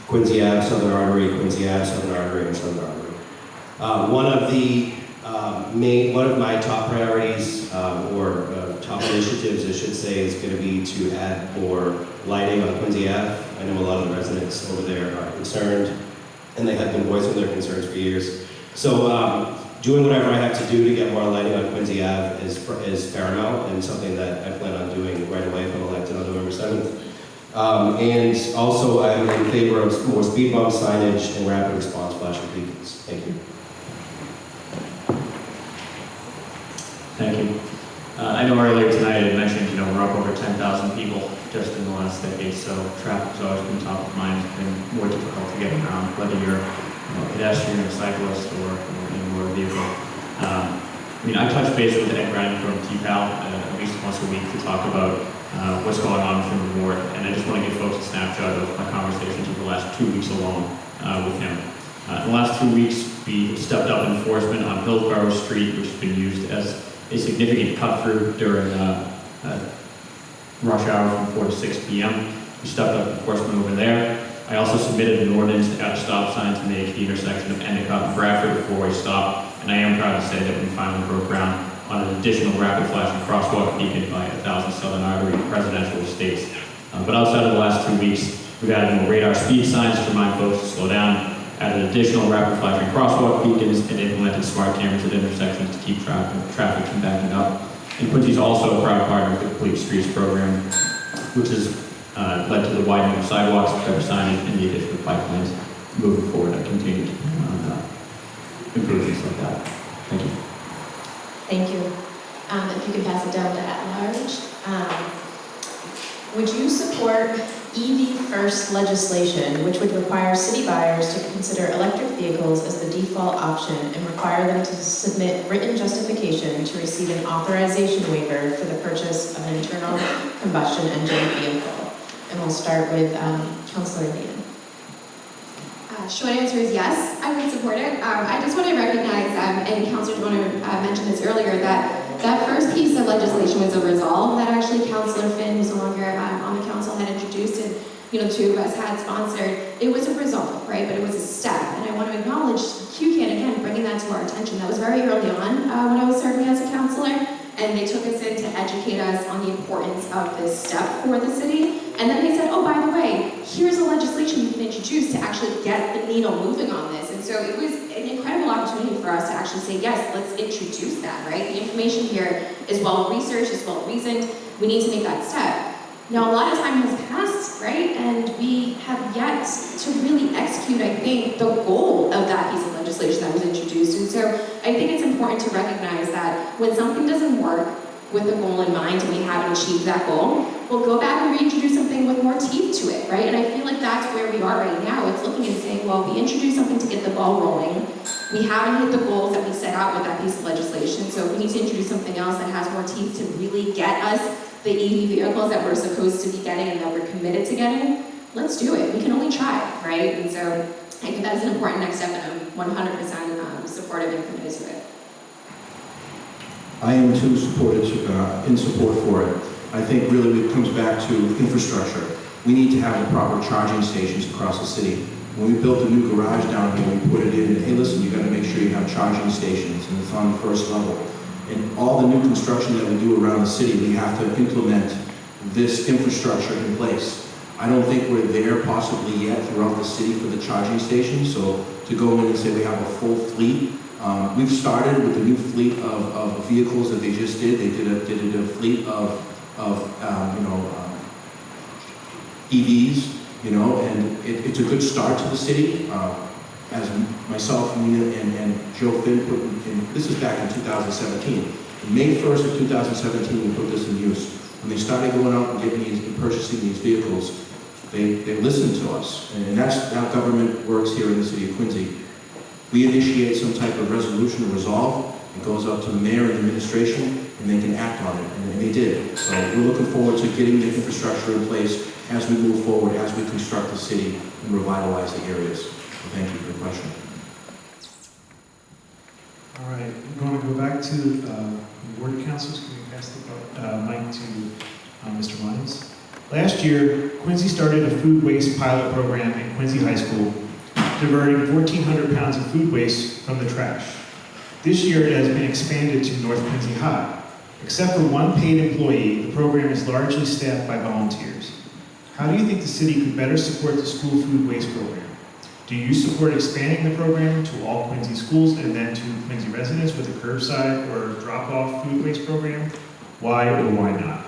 Quincy Ave, Southern Artery, Quincy Ave, Southern Artery, and Southern Artery. One of my top priorities, or top initiatives, I should say, is going to be to add more lighting on Quincy Ave. I know a lot of the residents over there are concerned, and they have been voicing their concerns for years. So doing whatever I have to do to get more lighting on Quincy Ave is paramount, and something that I plan on doing right away if I'm elected on November 7th. And also, I'm in favor of more speed bump signage and rapid response flashing beacons. Thank you. Thank you. I know earlier tonight I mentioned, we're up over 10,000 people just in the last decade, so traffic's always been top of mind. It's been more difficult to get around, whether you're a pedestrian or cyclist or in a motor vehicle. I touch base with Ed Grant from TPAL at least once a week to talk about what's going on within the ward, and I just want to give folks a snapshot of my conversations over the last 2 weeks alone with him. In the last 2 weeks, we stepped up enforcement on Hillsborough Street, which has been used as a significant cut-through during rush hour from 4 to 6 p.m. We stepped up enforcement over there. I also submitted an ordinance to add a stop sign to make the intersection of Endicott and Bradford a four-way stop, and I am proud to say that we finally broke ground on an additional rapid flashing crosswalk beacon by 1,000 Southern Artery residential estates. But outside of the last 2 weeks, we've added more radar speed signs to remind folks to slow down, added additional rapid flashing crosswalk beacons, and implemented smart cameras at intersections to keep traffic from backing up. And Quincy's also a proud partner with the Complete Streets program, which has led to the widening of sidewalks, better signage, and the addition of pipelines moving forward and continue to improvements like that. Thank you. Thank you. If you could pass it down to at-large. Would you support EV first legislation, which would require city buyers to consider electric vehicles as the default option and require them to submit written justification to receive an authorization waiver for the purchase of an internal combustion engine vehicle? And we'll start with Councilor Leon. Short answer is yes, I would support it. I just want to recognize, and Councilor Joyner mentioned this earlier, that first piece of legislation was a resolve that actually Councilor Finn, who's no longer on the council, had introduced, and two of us had sponsored. It was a resolve, right? But it was a step, and I want to acknowledge QCAN again bringing that to our attention. That was very early on when I was serving as a councilor, and they took us in to educate us on the importance of this step for the city. And then they said, oh, by the way, here's a legislation you can introduce to actually get the needle moving on this. And so it was an incredible opportunity for us to actually say, yes, let's introduce that, right? The information here is well-researched, is well-reasoned. We need to make that step. Now, a lot of time has passed, right? And we have yet to really execute, I think, the goal of that piece of legislation that was introduced. And so I think it's important to recognize that when something doesn't work with a goal in mind and we haven't achieved that goal, we'll go back and reintroduce something with more teeth to it, right? And I feel like that's where we are right now. It's looking and saying, well, we introduced something to get the ball rolling. We haven't hit the goals that we set out with that piece of legislation, so we need to introduce something else that has more teeth to really get us the EV vehicles that we're supposed to be getting and that we're committed to getting. Let's do it. We can only try, right? And so I think that is an important next step, and I'm 100% supportive and committed to it. I am too in support for it. I think really it comes back to infrastructure. We need to have the proper charging stations across the city. When we built a new garage down here, we put it in, and hey listen, you gotta make sure you have charging stations, and it's on the first level. And all the new construction that we do around the city, we have to implement this infrastructure in place. I don't think we're there possibly yet throughout the city for the charging stations, so to go in and say we have a full fleet. We've started with the new fleet of vehicles that they just did. They did a fleet of EVs, and it's a good start to the city. As myself, Nina, and Joe Finn put in, this is back in 2017. May 1st of 2017, we put this in use. When they started going out and purchasing these vehicles, they listened to us. And that's how government works here in the city of Quincy. we initiate some type of resolution or resolve, it goes up to the mayor and administration, and they can act on it, and they did. So we're looking forward to getting the infrastructure in place as we move forward, as we construct the city and revitalize the areas. So thank you for the question. All right, we're going to go back to the ward councils. Can we pass the mic to Mr. Lyons? Last year, Quincy started a food waste pilot program at Quincy High School, diverting 1,400 pounds of food waste from the trash. This year, it has been expanded to North Quincy High. Except for one paid employee, the program is largely staffed by volunteers. How do you think the city could better support the school food waste program? Do you support expanding the program to all Quincy schools and then to Quincy residents with a curbside or drop-off food waste program? Why or why not?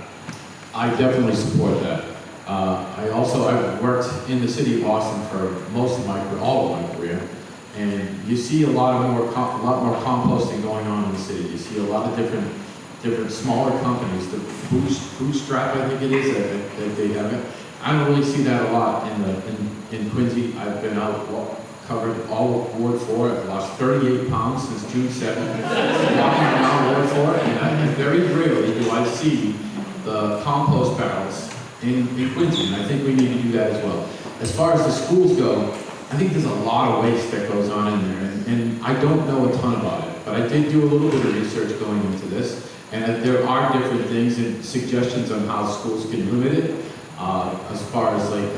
I definitely support that. I've worked in the city of Boston for most of all of my career, and you see a lot more composting going on in the city. You see a lot of different smaller companies. The Bootstrap, I think it is, that they have it. I don't really see that a lot in Quincy. I've been out, covered all of Ward 4. I've lost 38 pounds since June 7th. Walking around Ward 4, and very rarely do I see the compost barrels in Quincy, and I think we need to do that as well. As far as the schools go, I think there's a lot of waste that goes on in there, and I don't know a ton about it, but I did do a little bit of research going into this, and that there are different things and suggestions on how schools can limit it, as far as like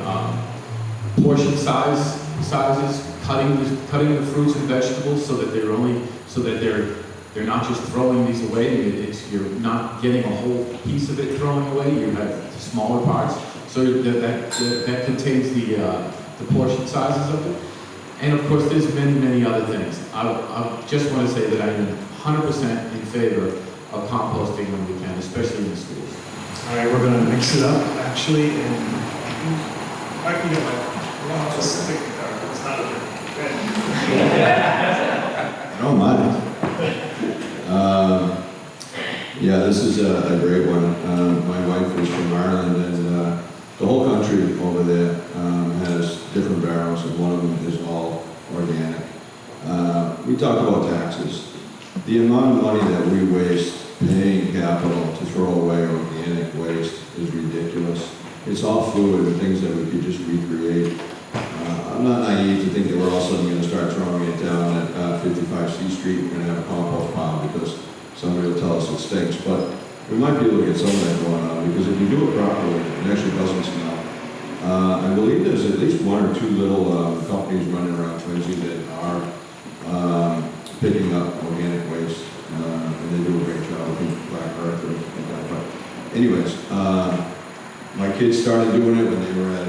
portion sizes, cutting the fruits and vegetables so that they're not just throwing these away. You're not getting a whole piece of it thrown away. You have smaller parts, so that contains the portion sizes of it. And of course, there's many other things. I just want to say that I'm 100% in favor of composting when we can, especially in the schools. All right, we're going to mix it up, actually, and I can get my specific, it's not a I don't mind. Yeah, this is a great one. My wife is from Ireland, and the whole country over there has different barrels, and one of them is all organic. We talk about taxes. The amount of money that we waste paying capital to throw away organic waste is ridiculous. It's all fluid and things that we could just recreate. I'm not naive to think that we're all of a sudden going to start throwing it down at 55 C Street. We're going to have a compost pile because somebody will tell us it stinks. But we might be able to get some of that going on, because if you do it properly, it actually doesn't smell. I believe there's at least one or two little companies running around Quincy that are picking up organic waste, and they do a great job. I think Black Earth or something like that. But anyways, my kids started doing it when they were at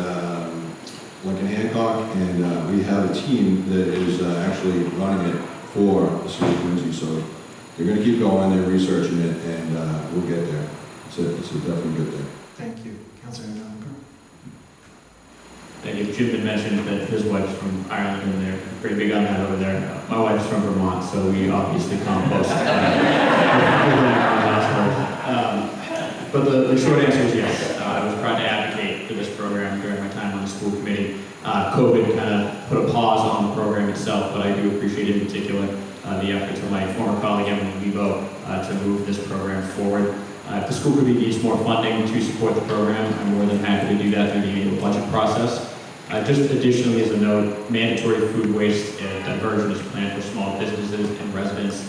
Lincoln Hancock, and we have a team that is actually running it for the city of Quincy. So they're going to keep going, they're researching it, and we'll get there. It's a definitely good thing. Thank you. Councilor Nunker. Thank you. Jim had mentioned that his wife's from Ireland, and they're pretty big on that over there. My wife's from Vermont, so we obviously compost. But the short answer is yes. I was proud to advocate for this program during my time on the school committee. COVID kind of put a pause on the program itself, but I do appreciate in particular the efforts of my former colleague Emily Lebo to move this program forward. If the school committee needs more funding to support the program, I'm more than happy to do that through the annual budget process. Just additionally, as a note, mandatory food waste diversion is planned for small businesses and residents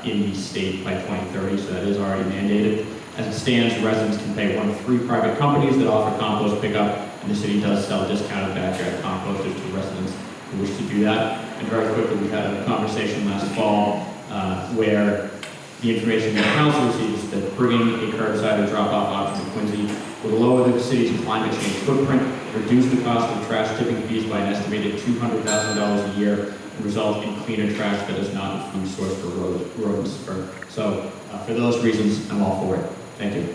in the state by 2030, so that is already mandated. As it stands, residents can pay one of 3 private companies that offer compost pickup, and the city does sell discounted backyard composters to residents who wish to do that. And very quickly, we had a conversation last fall where the information the council receives that bringing a curbside or drop-off option to Quincy will lower the city's climate change footprint, reduce the cost of trash tipping fees by an estimated $200,000 a year, and result in cleaner trash that is not a food source for rodents. So for those reasons, I'm all for it. Thank you.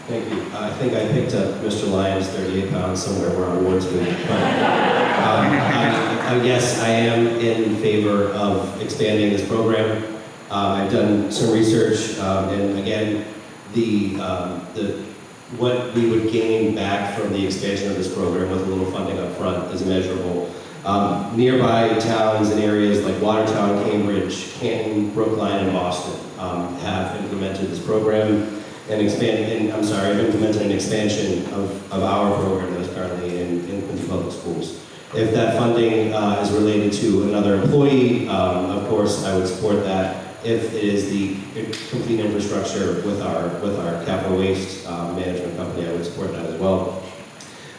Thank you. I think I picked up Mr. Lyons' 38 pounds somewhere around Wardsville. But yes, I am in favor of expanding this program. I've done some research, and again, what we would gain back from the expansion of this program with a little funding up front is measurable. Nearby towns and areas like Watertown, Cambridge, Canton, Brookline, and Boston have implemented this program and have implemented an expansion of our program that is currently in Quincy Public Schools. If that funding is related to another employee, of course, I would support that. If it is the complete infrastructure with our capital waste management company, I would support that as well.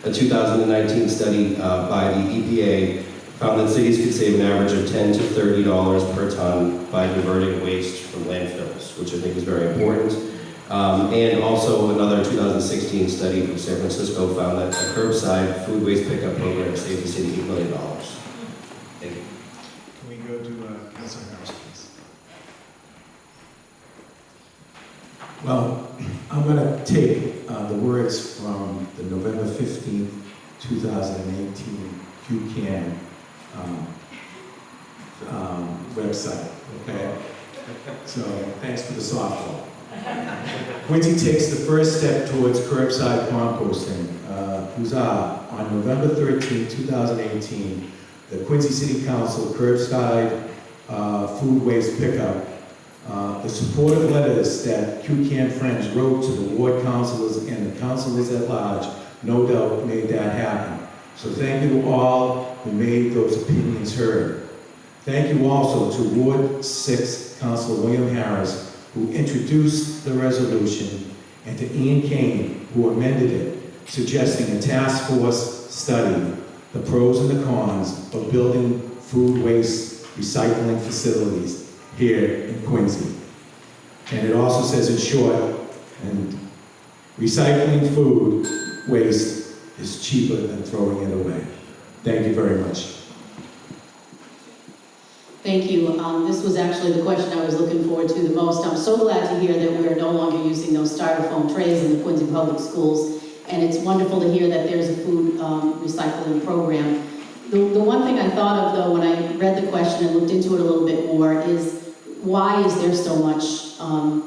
A 2019 study by the EPA found that cities could save an average of $10 to $30 per ton by diverting waste from landfills, which I think is very important. And also another 2016 study from San Francisco found that a curbside food waste pickup program saved the city $8 million. Thank you. Can we go to Councilor Harris, please? Well, I'm going to take the words from the November 15th, 2018 QCAN website, okay? So thanks for the softball. Quincy takes the first step towards curbside composting. Huzzah! On November 13, 2018, the Quincy City Council curbside food waste pickup. The supportive letters that QCAN Friends wrote to the ward councilors and the councilors at large no doubt made that happen. So thank you to all who made those opinions heard. Thank you also to Ward 6 Councilor William Harris, who introduced the resolution, and to Ian Kane, who amended it, suggesting a task force study the pros and the cons of building food waste recycling facilities here in Quincy. And it also says in short, and recycling food waste is cheaper than throwing it away. Thank you very much. Thank you. This was actually the question I was looking forward to the most. I'm so glad to hear that we are no longer using those styrofoam trays in the Quincy Public Schools. And it's wonderful to hear that there's a food recycling program. The one thing I thought of, though, when I read the question and looked into it a little bit more is, why is there so much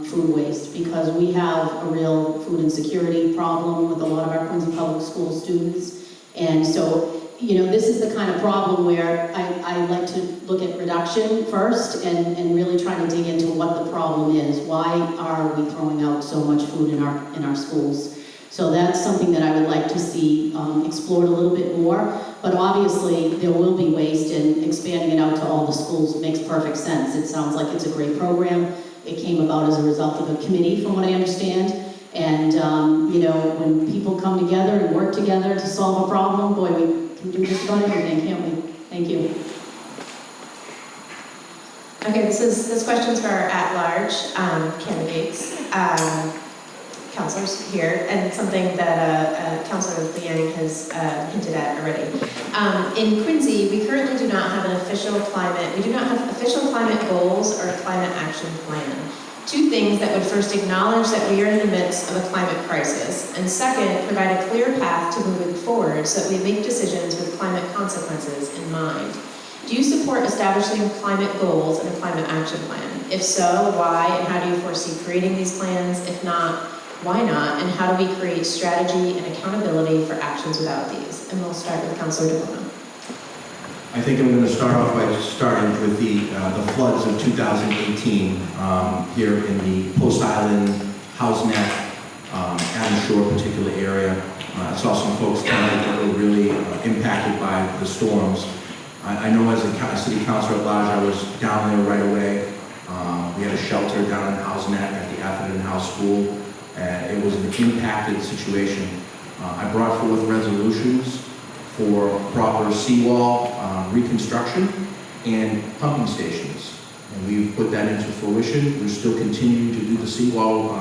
food waste? Because we have a real food insecurity problem with a lot of our Quincy Public School students. And so, you know, this is the kind of problem where I like to look at reduction first and really try to dig into what the problem is. Why are we throwing out so much food in our schools? So that's something that I would like to see explored a little bit more. But obviously, there will be waste, and expanding it out to all the schools makes perfect sense. It sounds like it's a great program. It came about as a result of a committee, from what I understand. And, you know, when people come together and work together to solve a problem, boy, we can do just about everything, can't we? Thank you. Okay, this question's for our at-large candidates, counselors here, and something that Councilor Liang has hinted at already. In Quincy, we currently do not have official climate goals or a climate action plan. Two things that would first acknowledge that we are in the midst of a climate crisis, and second, provide a clear path to moving forward so that we make decisions with climate consequences in mind. Do you support establishing climate goals and a climate action plan? If so, why, and how do you foresee creating these plans? If not, why not, and how do we create strategy and accountability for actions without these? And we'll start with Councilor DeBona. I think I'm going to start off by starting with the floods of 2018 here in the Post Island, Houseneck, Adams Shore particular area. I saw some folks tonight that were really impacted by the storms. I know as a city councilor at large, I was down there right away. We had a shelter down in Houseneck at the Atherton House School. It was an impacted situation. I brought forth resolutions for proper seawall reconstruction and pumping stations. And we've put that into fruition. We're still continuing to do the seawall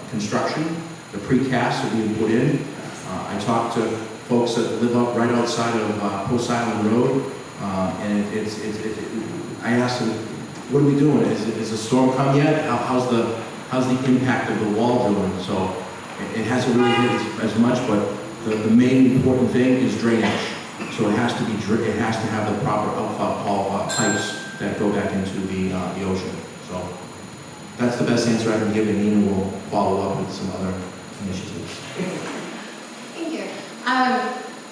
construction. The precast are being put in. I talked to folks that live up right outside of Post Island Road, and I asked them, what are we doing? Is the storm come yet? How's the impact of the wall doing? So it hasn't really hit as much, but the main important thing is drainage. So it has to have the proper outfall pipes that go back into the ocean. So that's the best answer I can give, and Nina will follow up with some other initiatives. Thank you.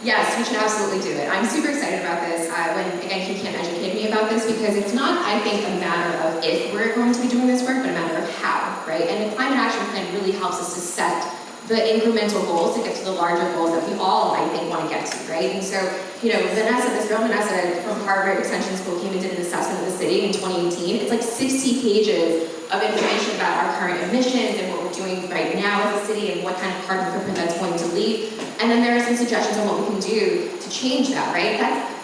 Yes, we should absolutely do it. I'm super excited about this. When, again, QCAN educated me about this because it's not, I think, a matter of if we're going to be doing this work, but a matter of how, right? And the Climate Action Plan really helps us to set the incremental goals to get to the larger goals that we all, I think, want to get to, right? And so, you know, Vanessa, this girl Vanessa from Harvard Extension School came and did an assessment of the city in 2018. It's like 60 pages of information about our current emissions and what we're doing right now as a city and what kind of carbon footprint that's going to leave. And then there are some suggestions on what we can do to change that, right?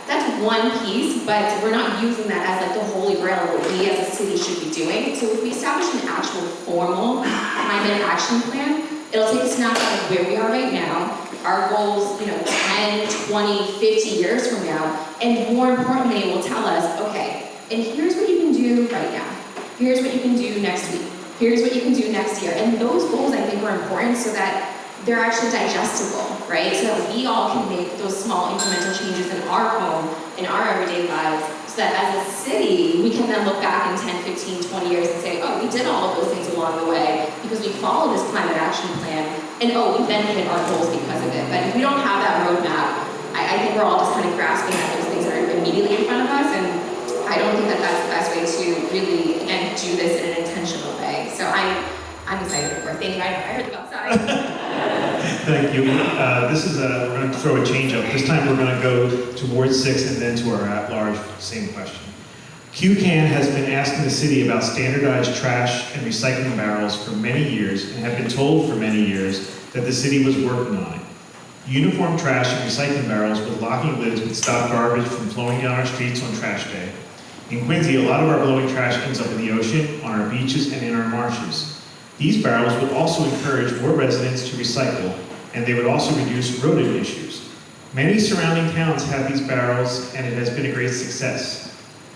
That's one piece, but we're not using that as like the holy grail of what we as a city should be doing. So if we establish an actual formal climate action plan, it'll take a snapshot of where we are right now, our goals, you know, 10, 20, 50 years from now, and more importantly, it will tell us, okay, and here's what you can do right now. Here's what you can do next week. Here's what you can do next year. And those goals, I think, are important so that they're actually digestible, right? So that we all can make those small incremental changes in our home, in our everyday lives, so that as a city, we can then look back in 10, 15, 20 years and say, oh, we did all of those things along the way because we followed this climate action plan, and oh, we then hit our goals because of it. But if we don't have that roadmap, I think we're all just kind of grasping at those things that are immediately in front of us, and I don't think that that's the best way to really, again, do this in an intentional way. So I'm excited for it. Thank you. I heard the bell. Sorry. Thank you. We're going to throw a change up. This time we're going to go to Ward 6 and then to our at-large, same question. QCAN has been asking the city about standardized trash and recycling barrels for many years and have been told for many years that the city was working on it. Uniform trash and recycling barrels with locking lids would stop garbage from flowing down our streets on trash day. In Quincy, a lot of our blowing trash ends up in the ocean, on our beaches, and in our marshes. These barrels would also encourage more residents to recycle, and they would also reduce rodent issues. Many surrounding towns have these barrels, and it has been a great success.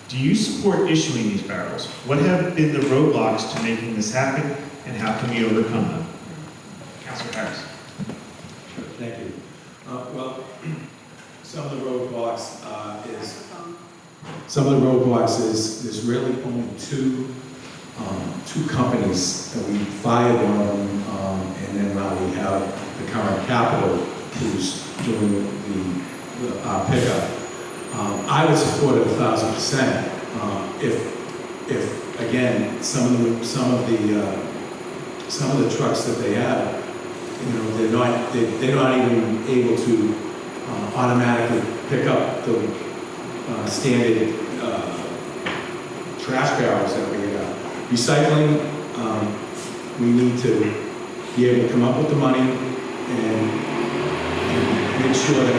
Do you support issuing these barrels? What have been the roadblocks to making this happen, and how can we overcome them? Councilor Harris. Sure, thank you. Well, some of the roadblocks is really only two companies that we fired one of them, and then now we have the current capital who's doing the pickup. I would support it 1,000%. If again some of the trucks that they have, you know, they're not even able to automatically pick up the standard trash barrels that we have. Recycling, we need to be able to come up with the money and make sure that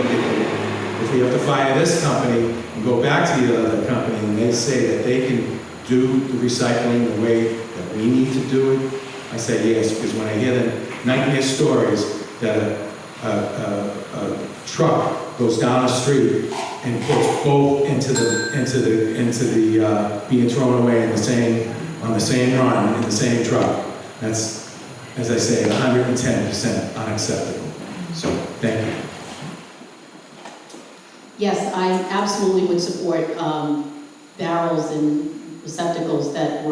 if we have to fire this company and go back to the other company and they say that they can do the recycling the way that we need to do it, I say yes, because when I hear the nightmare stories that a truck goes down the street and puts both into the being thrown away on the same run in the same truck, that's, as I say, 110% unacceptable. So thank you. Yes, I absolutely would support barrels and receptacles that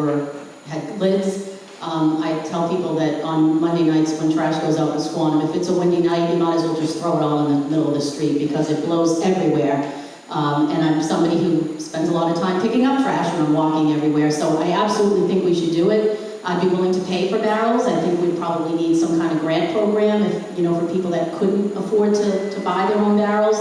had lids. I tell people that on Monday nights when trash goes out in Squantum, if it's a windy night, you might as well just throw it all in the middle of the street because it blows everywhere. And I'm somebody who spends a lot of time picking up trash when I'm walking everywhere, so I absolutely think we should do it. I'd be willing to pay for barrels. I think we'd probably need some kind of grant program if, you know, for people that couldn't afford to buy their own barrels.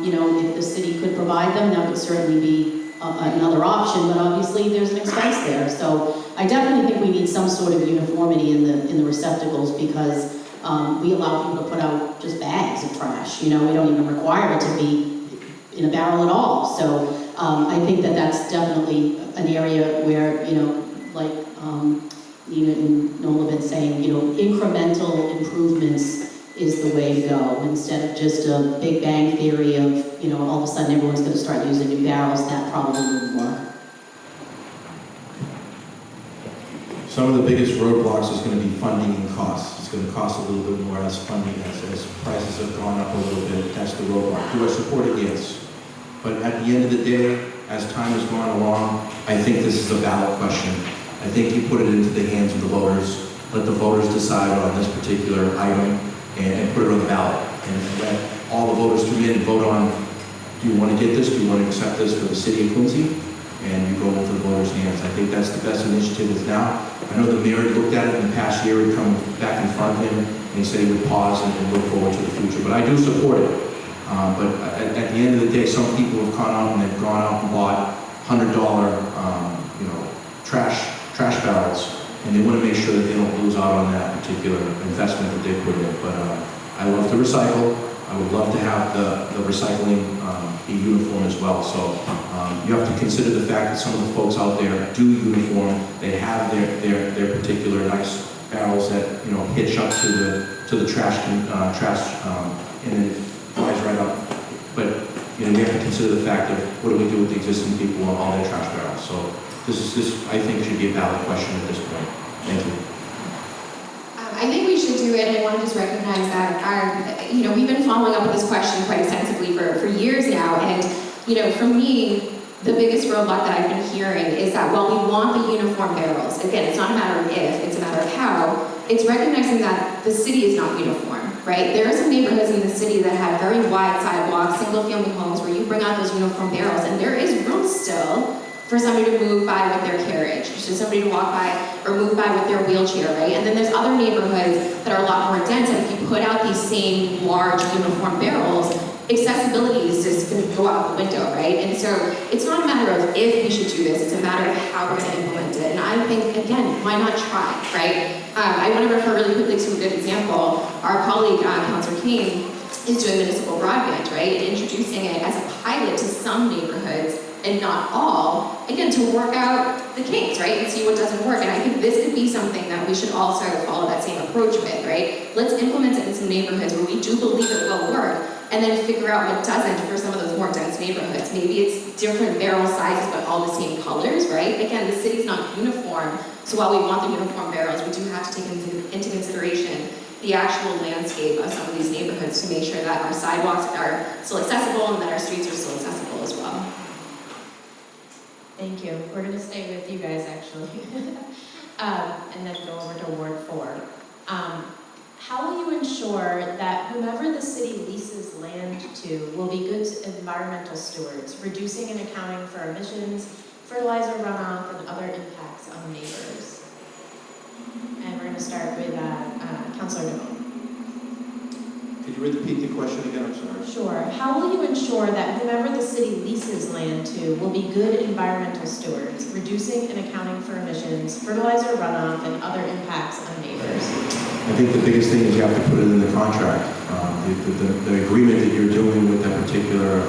You know, if the city could provide them, that would certainly be another option, but obviously there's an expense there. So I definitely think we need some sort of uniformity in the receptacles because we allow people to put out just bags of trash. You know, we don't even require it to be in a barrel at all. So I think that that's definitely an area where, you know, like Nina and Nola have been saying, you know, incremental improvements is the way to go instead of just a big bang theory of, you know, all of a sudden everyone's going to start using new barrels. That probably wouldn't work. Some of the biggest roadblocks is going to be funding and costs. It's going to cost a little bit more as funding, as prices have gone up a little bit. That's the roadblock. Do I support it? Yes. But at the end of the day, as time has gone along, I think this is a ballot question. I think you put it into the hands of the voters. Let the voters decide on this particular item and put it on the ballot. And let all the voters come in and vote on, do you want to get this, do you want to accept this for the city of Quincy? And you go over the voters' hands. I think that's the best initiative is now. I know the mayor had looked at it in the past year, had come back in front of him, and he said he would pause and look forward to the future. But I do support it. But at the end of the day, some people have gone out and they've gone out and bought $100, trash barrels, and they want to make sure that they don't lose out on that particular investment that they put in. But I love to recycle. I would love to have the recycling be uniform as well. So you have to consider the fact that some of the folks out there do uniform. They have their particular nice barrels that hitch up to the trash and then it flies right up. But we have to consider the fact of what do we do with the existing people on all their trash barrels. So this I think should be a valid question at this point. Thank you. I think we should do it, and I want to just recognize that we've been following up with this question quite extensively for years now, and for me, the biggest roadblock that I've been hearing is that while we want the uniform barrels, again, it's not a matter of if, it's a matter of how, it's recognizing that the city is not uniform, right? There are some neighborhoods in the city that have very wide sidewalks, single-family homes, where you bring out those uniform barrels, and there is room still for somebody to move by with their carriage, for somebody to walk by or move by with their wheelchair, right? And then there's other neighborhoods that are a lot more dense, and if you put out these same large uniform barrels, accessibility is just going to go out the window, right? And so it's not a matter of if we should do this, it's a matter of how we're going to implement it. And I think, again, why not try, right? I want to refer really quickly to a good example. Our colleague, Councilor Kane, is doing municipal broadband, right? And introducing it as a pilot to some neighborhoods and not all, again, to work out the kinks, right? And see what doesn't work. And I think this could be something that we should also follow that same approach with, right? Let's implement it in some neighborhoods where we do believe it will work, and then figure out what doesn't for some of those more dense neighborhoods. Maybe it's different barrel sizes, but all the same colors, right? Again, the city's not uniform, so while we want the uniform barrels, we do have to take into consideration the actual landscape of some of these neighborhoods to make sure that our sidewalks are still accessible and that our streets are still accessible as well. Thank you. We're going to stay with you guys, actually, and then go over to Ward 4. How will you ensure that whomever the city leases land to will be good environmental stewards, reducing and accounting for emissions, fertilizer runoff, and other impacts on neighbors? And we're going to start with Councilor DeVoe. Could you repeat the question again? I'm sorry. Sure. How will you ensure that whomever the city leases land to will be good environmental stewards, reducing and accounting for emissions, fertilizer runoff, and other impacts on neighbors? I think the biggest thing is you have to put it in the contract. The agreement that you're doing with that particular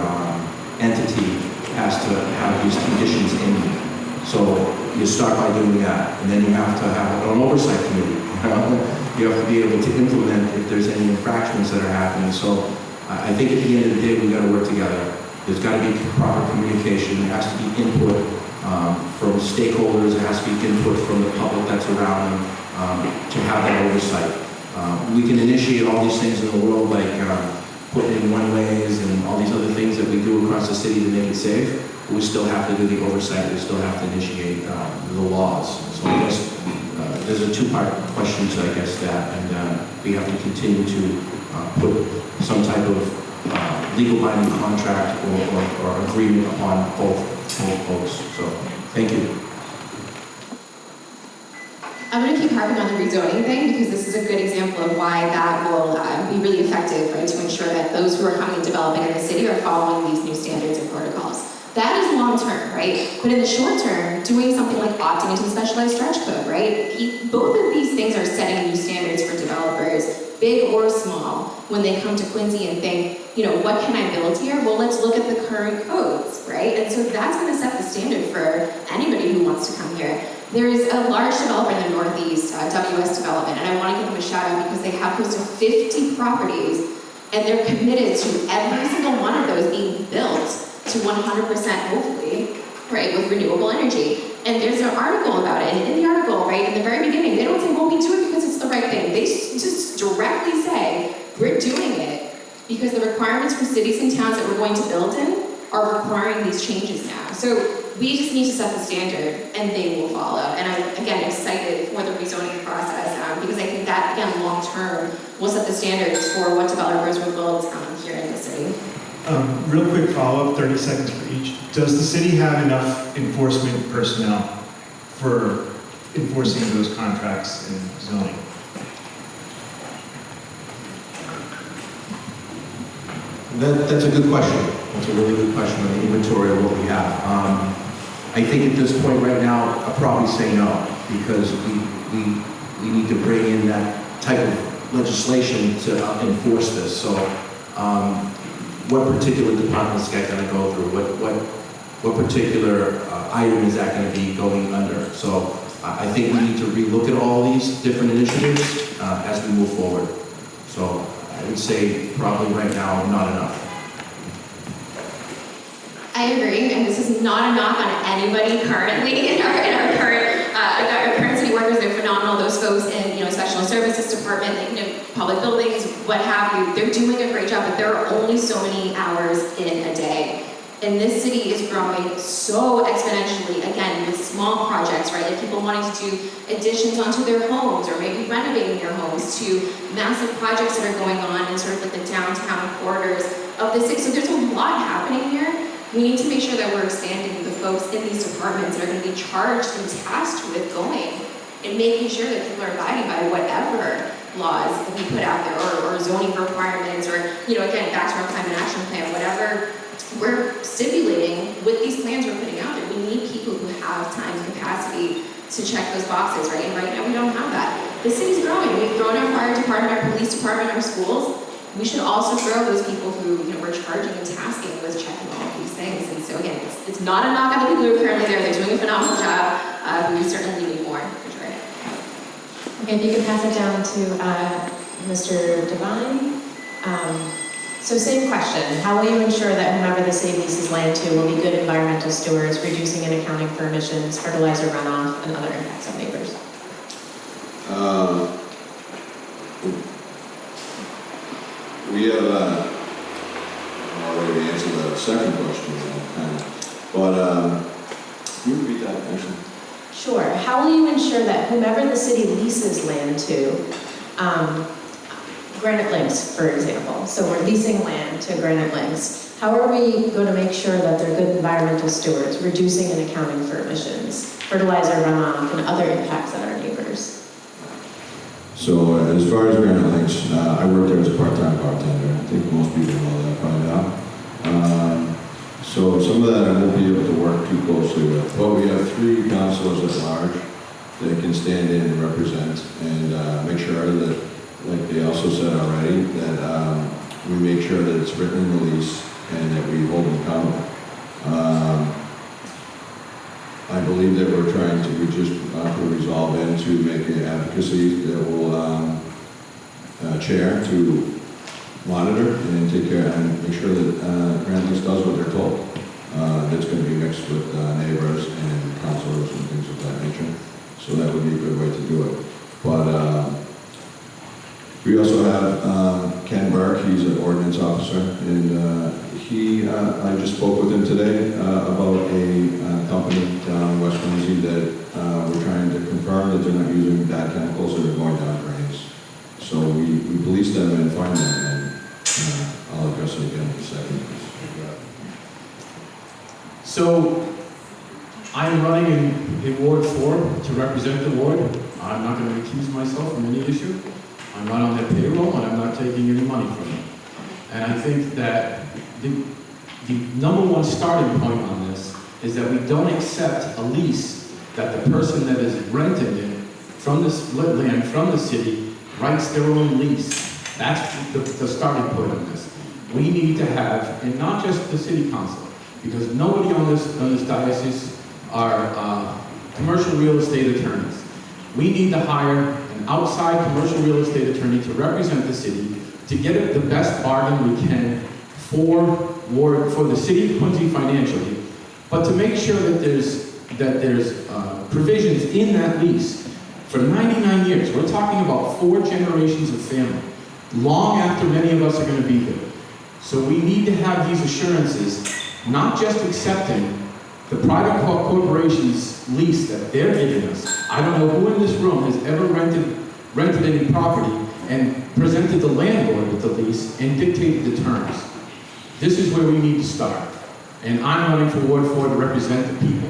entity has to have these conditions in it. So you start by doing that, and then you have to have an oversight committee. You have to be able to implement if there's any infractions that are happening. So I think at the end of the day, we've got to work together. There's got to be proper communication. There has to be input from stakeholders. There has to be input from the public that's around them to have that oversight. We can initiate all these things in the world, like putting in one-ways and all these other things that we do across the city to make it safe. But we still have to do the oversight. We still have to initiate the laws. So I guess there's a two-part question to, I guess, that, and we have to continue to put some type of legal binding contract or agreement upon both folks. So, thank you. I'm going to keep harping on the rezoning thing because this is a good example of why that will be really effective, right, to ensure that those who are coming and developing in the city are following these new standards and protocols. That is long term, right? But in the short term, doing something like opting into the specialized stretch code, right? Both of these things are setting new standards for developers, big or small, when they come to Quincy and think, what can I build here? Well, let's look at the current codes, right? And so that's going to set the standard for anybody who wants to come here. There's a large developer in the Northeast, WS Development, and I want to give them a shout out because they have close to 50 properties, and they're committed to every single one of those being built to 100% hopefully, right, with renewable energy. And there's an article about it, and in the article, right, in the very beginning, they don't say, well, we do it because it's the right thing. They just directly say, we're doing it because the requirements for cities and towns that we're going to build in are requiring these changes now. So we just need to set the standard and they will follow. And I'm, again, excited for the rezoning process because I think that, again, long-term will set the standards for what developers will build here in the city. Real quick follow-up, 30 seconds for each. Does the city have enough enforcement personnel for enforcing those contracts and zoning? That's a good question. That's a really good question on the inventory of what we have. I think at this point right now, I'll probably say no, because we need to bring in that type of legislation to enforce this. So what particular department is that going to go through? What particular item is that going to be going under? So I think we need to relook at all these different initiatives as we move forward. So I would say probably right now, not enough. I agree, and this is not a knock on anybody currently in our current city workers. They're phenomenal. Those folks in special services department, public buildings, what have you, they're doing a great job. But there are only so many hours in a day, and this city is growing so exponentially. Again, with small projects, right? Like people wanting to do additions onto their homes, or maybe renovating their homes, to massive projects that are going on in sort of like the downtown corridors of the city. So there's a lot happening here. We need to make sure that we're expanding the folks in these departments that are going to be charged and tasked with going and making sure that people are abiding by whatever laws that we put out there, or zoning requirements, or, again, back to our climate action plan, whatever we're stipulating with these plans we're putting out there. We need people who have time and capacity to check those boxes, right? And right now we don't have that. The city's growing. We've grown our fire department, our police department, our schools. We should also grow those people who, we're charging and tasking with checking all of these things. And so again, it's not a knock on the people who are currently there. They're doing a phenomenal job. But we certainly need more, for sure. Okay, if you could pass it down to Mr. Devine. So same question. How will you ensure that whomever the city leases land to will be good environmental stewards, reducing and accounting for emissions, fertilizer runoff, and other impacts on neighbors? We have already answered the second question, kind of. But can you repeat that question? Sure. How will you ensure that whomever the city leases land to, Granite Links, for example, so we're leasing land to Granite Links, how are we going to make sure that they're good environmental stewards, reducing and accounting for emissions, fertilizer runoff, and other impacts on our neighbors? So as far as Granite Links, I worked there as a part-time bartender. I think most people know that by now. So some of that I won't be able to work too closely with. But we have 3 councilors at large that can stand in and represent and make sure that, like they also said already, that we make sure that it's written in the lease and that we hold them accountable. I believe that we're trying to put a resolve in to make an advocacy that will chair to monitor and take care and make sure that Granite Links does what they're told. That's going to be mixed with neighbors and councilors and things of that nature. So that would be a good way to do it. But we also have Ken Burke. He's an ordinance officer, and I just spoke with him today about a company down in West Quincy that we're trying to confirm that they're not using bad chemicals that are going down drains. So we police them and find them, and I'll address it again in a second. So I'm running in Ward 4 to represent the ward. I'm not going to accuse myself from any issue. I'm not on their payroll, and I'm not taking any money from them. And I think that the number one starting point on this is that we don't accept a lease that the person that is renting it from this land from the city writes their own lease. That's the starting point on this. We need to have, and not just the city council, because nobody on this diocese are commercial real estate attorneys. We need to hire an outside commercial real estate attorney to represent the city, to get it the best bargain we can for the city of Quincy financially, but to make sure that there's provisions in that lease for 99 years. We're talking about 4 generations of family, long after many of us are going to be here. So we need to have these assurances, not just accepting The private corporations lease that they're giving us, I don't know who in this room has ever rented any property and presented the landlord with the lease and dictated the terms. This is where we need to start. And I'm running for Ward 4 to represent the people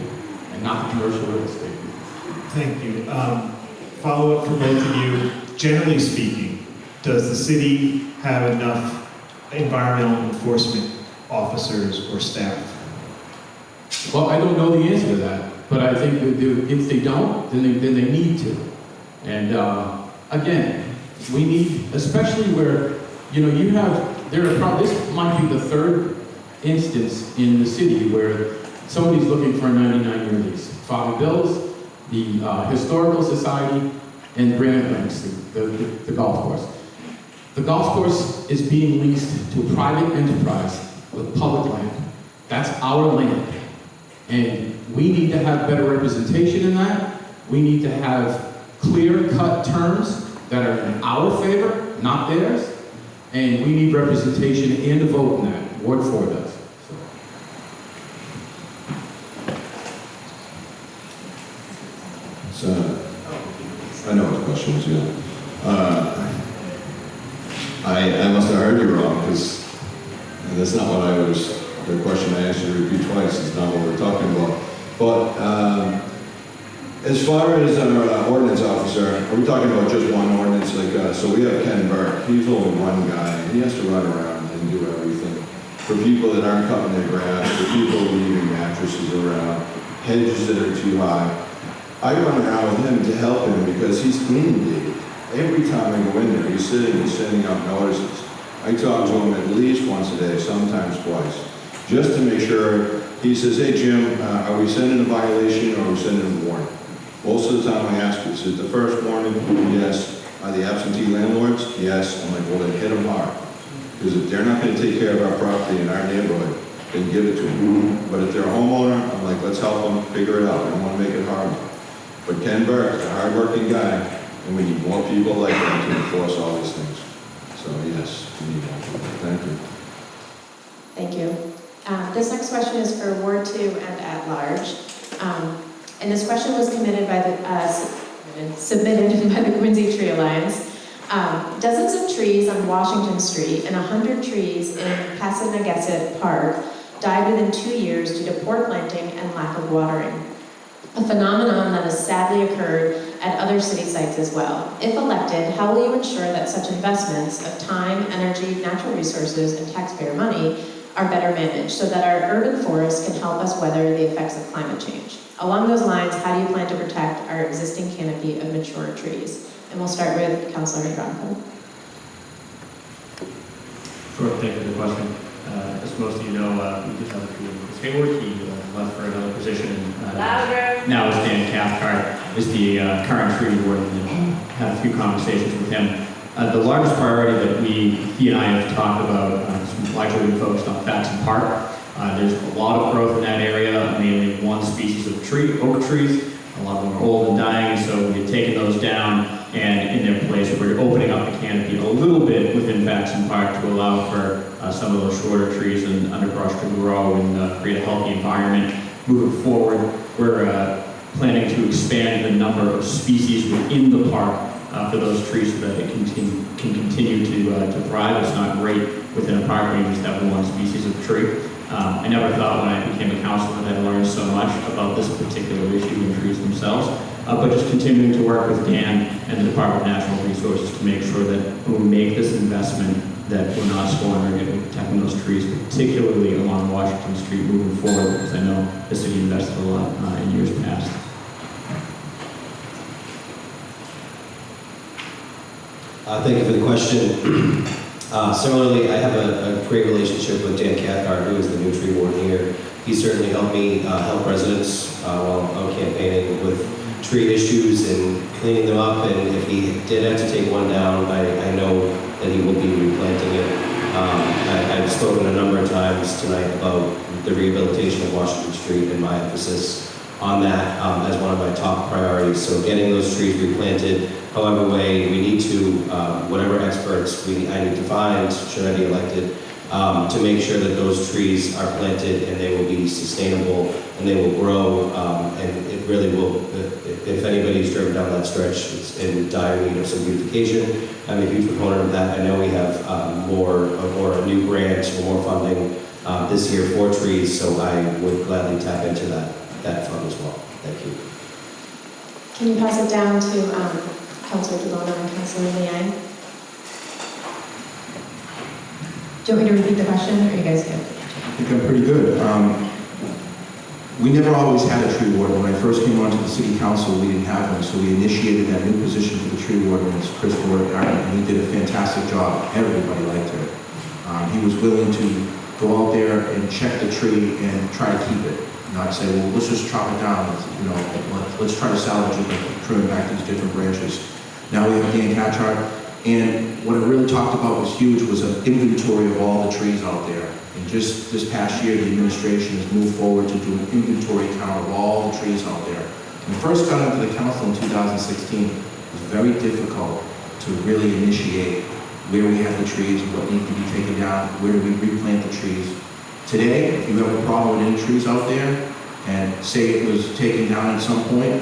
and not the commercial real estate. Thank you. Follow up for both of you. Generally speaking, does the city have enough environmental enforcement officers or staff? Well, I don't know the answer to that, but I think that if they don't, then they need to. And again, we need, especially where, you have, this might be the third instance in the city where somebody's looking for a 99-year lease. Father Bill's, the Historical Society, and Granite Links, the golf course. The golf course is being leased to a private enterprise with public land. That's our land. And we need to have better representation in that. We need to have clear-cut terms that are in our favor, not theirs. And we need representation and a vote in that. Ward 4 does. I know what the question is, yeah. I must have heard you wrong, because that's not what the question I asked you to repeat twice is not what we're talking about. But as far as our ordinance officer, are we talking about just one ordinance? So we have Ken Burke, he's only one guy, and he has to run around and do everything. For people that aren't cutting their grass, for people leaving mattresses around, hedges that are too high, I run around with him to help him because he's inundated. Every time I go in there, he's sending out notices. I talk to him at least once a day, sometimes twice, just to make sure. He says, hey Jim, are we sending a violation or are we sending a warning? Most of the time I ask, is it the first warning? Yes. Are the absentee landlords? Yes. I'm like, well then hit them hard. Because if they're not going to take care of our property in our neighborhood, then give it to them. But if they're a homeowner, I'm like, let's help them figure it out. I don't want to make it hard. But Ken Burke is a hard-working guy, and we need more people like him to enforce all these things. So yes, we need more people. Thank you. Thank you. This next question is for Ward 2 and at large. And this question was submitted by the Quincy Tree Alliance. Dozens of trees on Washington Street and 100 trees in Passamaquoddy Park died within 2 years due to poor planting and lack of watering. A phenomenon that has sadly occurred at other city sites as well. If elected, how will you ensure that such investments of time, energy, natural resources, and taxpayer money are better managed so that our urban forests can help us weather the effects of climate change? Along those lines, how do you plan to protect our existing canopy of mature trees? And we'll start with Councilor Andronico. Sure, thank you for the question. As most of you know, we just have a few Chris Hayward. He left for another position. Now is Dan Cathcart, is the current tree warden, and had a few conversations with him. The largest priority that he and I have talked about is largely been focused on Faxon Park. There's a lot of growth in that area, mainly one species of tree, oak trees. A lot of them are old and dying, so we've taken those down, and in their place, we're opening up the canopy a little bit within Faxon Park to allow for some of those shorter trees and underbrush to grow and create a healthy environment. Moving forward, we're planning to expand the number of species within the park for those trees so that it can continue to thrive. It's not great within a park when you just have one species of tree. I never thought when I became a councilor that I'd learned so much about this particular issue and trees themselves, but just continuing to work with Dan and the Department of Natural Resources to make sure that when we make this investment that we're not squandering it, we're protecting those trees, particularly along Washington Street moving forward, because I know the city invested a lot in years past. Thank you for the question. Similarly, I have a great relationship with Dan Cathcart, who is the new tree warden here. He certainly helped me help residents while out campaigning with tree issues and cleaning them up. And if he did have to take one down, I know that he will be replanting it. I've spoken a number of times tonight about the rehabilitation of Washington Street and my emphasis on that as one of my top priorities. So getting those trees replanted, however way we need to, whatever experts I need to find, should I be elected, to make sure that those trees are planted and they will be sustainable and they will grow. And it really will, if anybody's driven down that stretch, it's in dire need of some beautification. I'm a huge proponent of that. I know we have more or a new grant or more funding this year for trees, so I would gladly tap into that fund as well. Thank you. Can you pass it down to Councilor DeBona and Councilor Liang? Do you want me to repeat the question, or are you guys good? I think I'm pretty good. We never always had a tree warden. When I first came onto the city council, we didn't have one, so we initiated that new position for the tree warden. It's Chris Warden, and he did a fantastic job. Everybody liked it. He was willing to go out there and check the tree and try to keep it. Not say, well, let's just chop it down. Let's try to salvage it and trim back these different branches. Now we have Dan Catchart, and what I really talked about was huge was an inventory of all the trees out there. And just this past year, the administration has moved forward to do an inventory count of all the trees out there. When I first got into the council in 2016, it was very difficult to really initiate where we have the trees, what need to be taken down, where do we replant the trees. Today, if you have a problem with any trees out there, and say it was taken down at some point,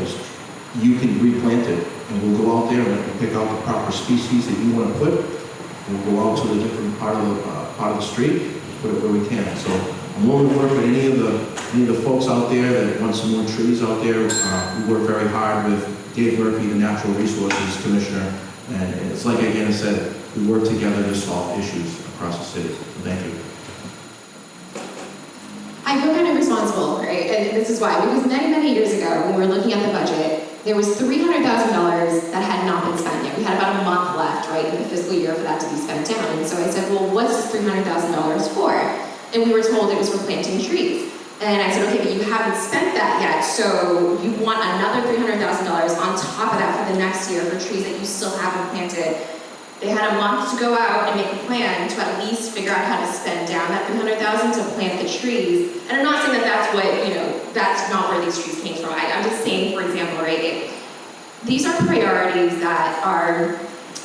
you can replant it. And we'll go out there and pick out the proper species that you want to put. We'll go out to the different part of the street, put it where we can. So I'm willing to work with any of the folks out there that want some more trees out there. We work very hard with Dave Murphy, the Natural Resources Commissioner, and it's like again I said, we work together to solve issues across the city. So thank you. I feel kind of responsible, right? And this is why, because many years ago, when we were looking at the budget, there was $300,000 that had not been spent yet. We had about a month left, right, in the fiscal year for that to be spent down. And so I said, well, what's this $300,000 for? And we were told it was for planting trees. And I said, okay, but you haven't spent that yet, so you want another $300,000 on top of that for the next year for trees that you still haven't planted. They had a month to go out and make a plan to at least figure out how to spend down that $300,000 to plant the trees. And I'm not saying that that's what, that's not where these trees came from. I'm just saying, for example, right, these are priorities that are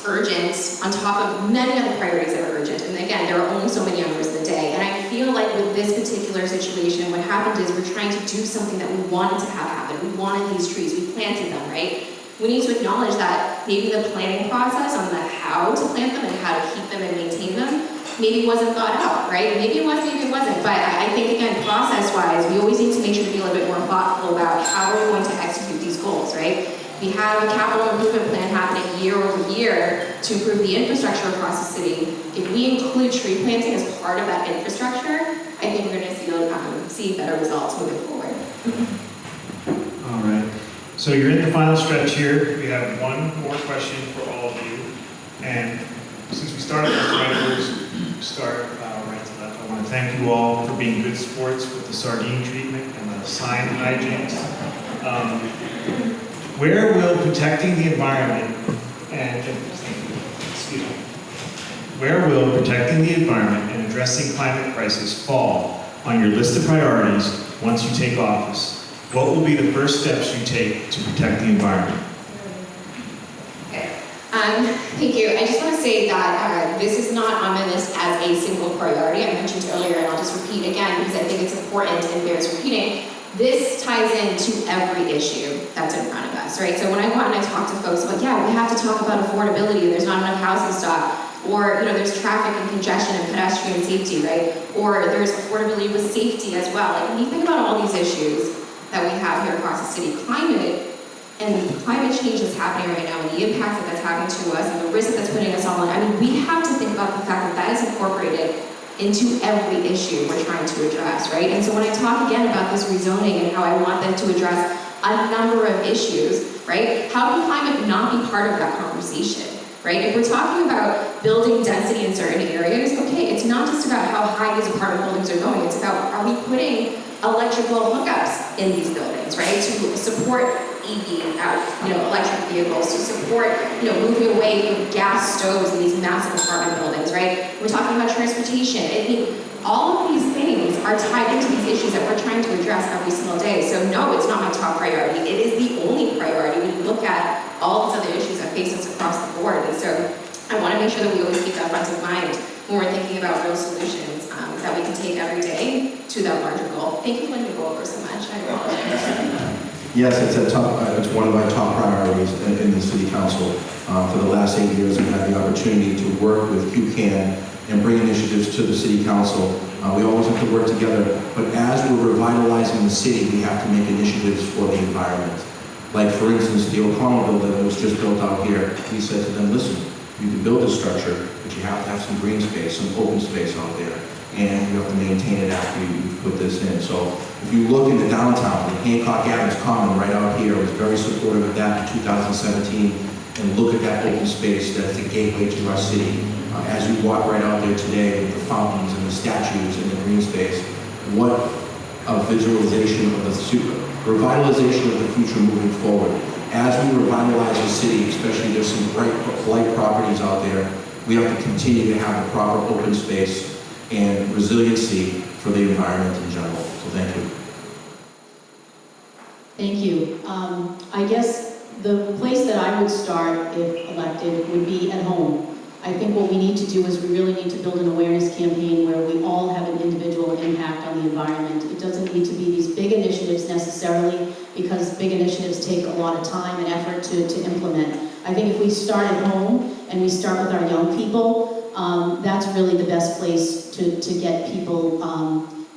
urgent on top of many other priorities that are urgent. And again, there are only so many hours in the day. And I feel like with this particular situation, what happened is we're trying to do something that we wanted to have happen. We wanted these trees, we planted them, right? We need to acknowledge that maybe the planning process on the how to plant them and how to keep them and maintain them maybe wasn't thought out, right? Maybe it was, maybe it wasn't. But I think, again, process-wise, we always need to make sure to be a little bit more thoughtful about how we're going to execute these goals, right? We have a capital improvement plan happening year over year to improve the infrastructure across the city. If we include tree planting as part of that infrastructure, I think we're going to see better results moving forward. All right. So you're in the final stretch here. We have one more question for all of you. And since we started with right to left, I want to thank you all for being good sports with the sardine treatment and the sign hijinks. Where will protecting the environment and addressing climate crisis fall on your list of priorities once you take office? What will be the first steps you take to protect the environment? Thank you. I just want to say that this is not on my list as a single priority. I mentioned earlier, and I'll just repeat again because I think it's important and bears repeating. This ties into every issue that's in front of us, right? So when I go out and I talk to folks about, yeah, we have to talk about affordability, there's not enough housing stock, or there's traffic and congestion and pedestrian safety, right? Or there's affordability with safety as well. Like when you think about all these issues that we have here across the city, climate and the climate change that's happening right now and the impact that's having to us and the risk that's putting us all in, I mean, we have to think about the fact that that is incorporated into every issue we're trying to address, right? And so when I talk again about this rezoning and how I want them to address a number of issues, right? How can climate not be part of that conversation, right? If we're talking about building density in certain areas, okay, it's not just about how high these apartment buildings are going, it's about are we putting electrical hookups in these buildings, right? To support EV, electric vehicles, to support, moving away from gas stoves in these massive apartment buildings, right? We're talking about transportation. I mean, all of these things are tied into these issues that we're trying to address every single day. So no, it's not my top priority. It is the only priority when you look at all these other issues that face us across the board. And so I want to make sure that we always keep that front of mind when we're thinking about real solutions. things that we can take every day to that larger goal. Thank you for letting me go over so much. I apologize. Yes, it's one of my top priorities in the city council. For the last 8 years, we've had the opportunity to work with QCAN and bring initiatives to the city council. We always have to work together, but as we're revitalizing the city, we have to make initiatives for the environment. Like, for instance, the O'Connell building that was just built out here, we said to them, listen, you can build a structure, but you have to have some green space, some open space out there, and you have to maintain it after you put this in. So if you look in the downtown, the Hancock Adams Common right out here was very supportive of that in 2017, and look at that open space that's the gateway to our city. As you walk right out there today with the fountains and the statues and the green space, what a visualization of the revitalization of the future moving forward. As we revitalize the city, especially there's some bright light properties out there, we have to continue to have the proper open space and resiliency for the environment in general. So thank you. Thank you. I guess the place that I would start, if elected, would be at home. I think what we need to do is we really need to build an awareness campaign where we all have an individual impact on the environment. It doesn't need to be these big initiatives necessarily, because big initiatives take a lot of time and effort to implement. I think if we start at home and we start with our young people, that's really the best place to get people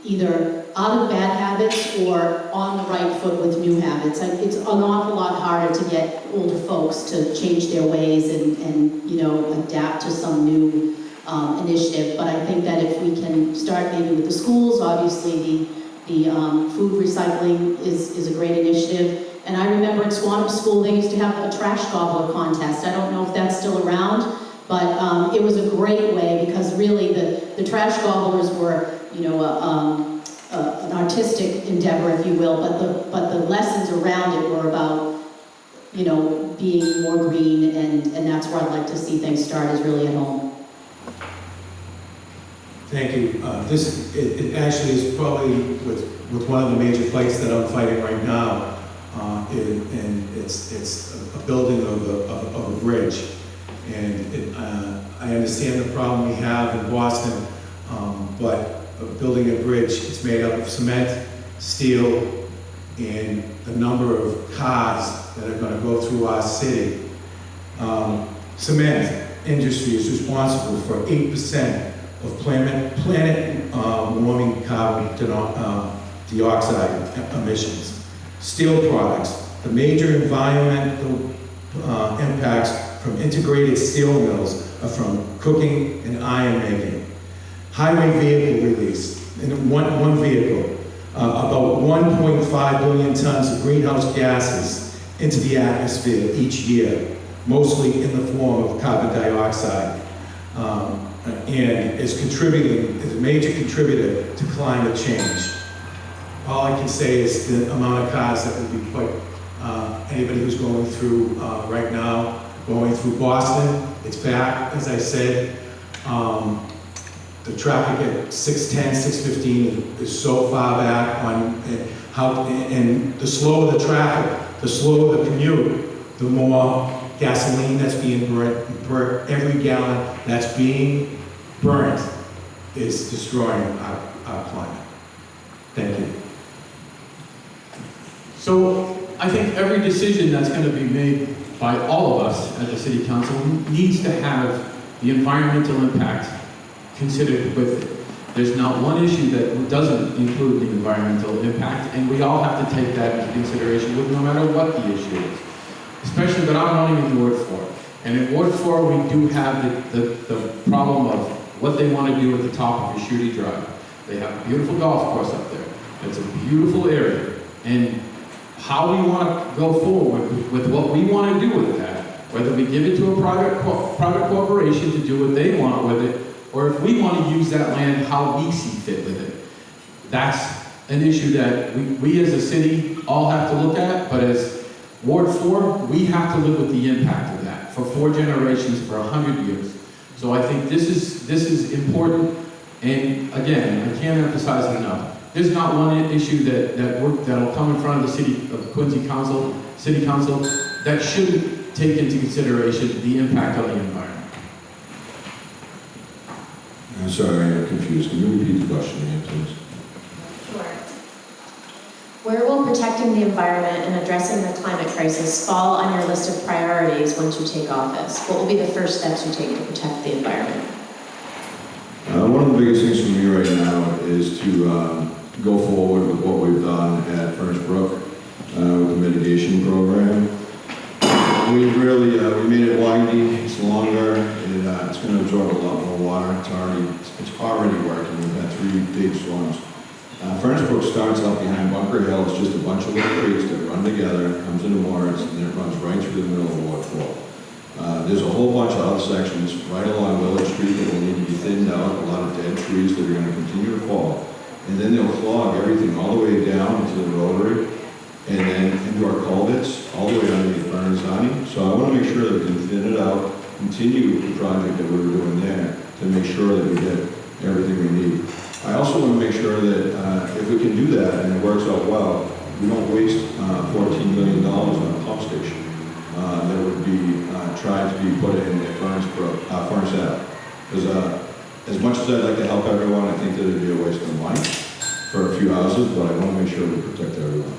either out of bad habits or on the right foot with new habits. It's an awful lot harder to get older folks to change their ways and you know, adapt to some new initiative. But I think that if we can start maybe with the schools, obviously the food recycling is a great initiative. And I remember at Swanham School, they used to have a trash gobbler contest. I don't know if that's still around, but it was a great way, because really the trash gobblers were, you know, an artistic endeavor, if you will, but the lessons around it were about, you know, being more green, and that's where I'd like to see things start, is really at home. Thank you. It actually is probably with one of the major fights that I'm fighting right now, and it's a building of a bridge. And I understand the problem we have in Boston, but building a bridge, it's made up of cement, steel, and the number of cars that are going to go through our city. Cement industry is responsible for 8% of planet warming carbon dioxide emissions. Steel products, the major environmental impacts from integrated steel mills are from cooking and iron making. Highway vehicle release, in one vehicle, about 1.5 billion tons of greenhouse gases into the atmosphere each year, mostly in the form of carbon dioxide, and is a major contributor to climate change. All I can say is the amount of cars that would be put, anybody who's going through right now, going through Boston, it's back, as I said. The traffic at 610, 615 is so far back and the slower the traffic, the slower the commute, the more gasoline that's being burnt per every gallon that's being burnt is destroying our climate. Thank you. So I think every decision that's going to be made by all of us at the City Council needs to have the environmental impact considered with it. There's not one issue that doesn't include the environmental impact, and we all have to take that into consideration with no matter what the issue is. Especially, but I'm running in Ward 4. And in Ward 4, we do have the problem of what they want to do at the top of Yashudi Drive. They have a beautiful golf course up there. It's a beautiful area. And how we want to go forward with what we want to do with that, whether we give it to a private corporation to do what they want with it, or if we want to use that land how we see fit with it. That's an issue that we as a city all have to look at, but as Ward 4, we have to live with the impact of that for 4 generations, for 100 years. So I think this is important, and again, I can't emphasize it enough. There's not one issue that'll come in front of the City of Quincy City Council that shouldn't take into consideration the impact on the environment. sorry, I'm confused. Can you repeat the question again, please? Sure. Where will protecting the environment and addressing the climate crisis fall on your list of priorities once you take office? What will be the first steps you take to protect the environment? One of the biggest things for me right now is to go forward with what we've done at Furnace Brook with the mitigation program. We really, we made it windy, it's longer, it's going to absorb a lot more water. It's already working. We've had 3 big storms. Furnace Brook starts out behind Bunker Hill. It's just a bunch of little creeks that run together, comes into Lawrence, and then it runs right through the middle of Ward 4. There's a whole bunch of other sections right along Willard Street that will need to be thinned out, a lot of dead trees that are going to continue to fall. And then they'll clog everything all the way down to the rotary, and then into our culverts, all the way underneath Bernazani. So I want to make sure that we can thin it out, continue the project that we were doing there to make sure that we get everything we need. I also want to make sure that if we can do that and it works out well, we don't waste $14 million on a pump station that would be tried to be put in at Furnace Ave. Because as much as I'd like to help everyone, I think that it'd be a waste of money for a few houses, but I want to make sure we protect everyone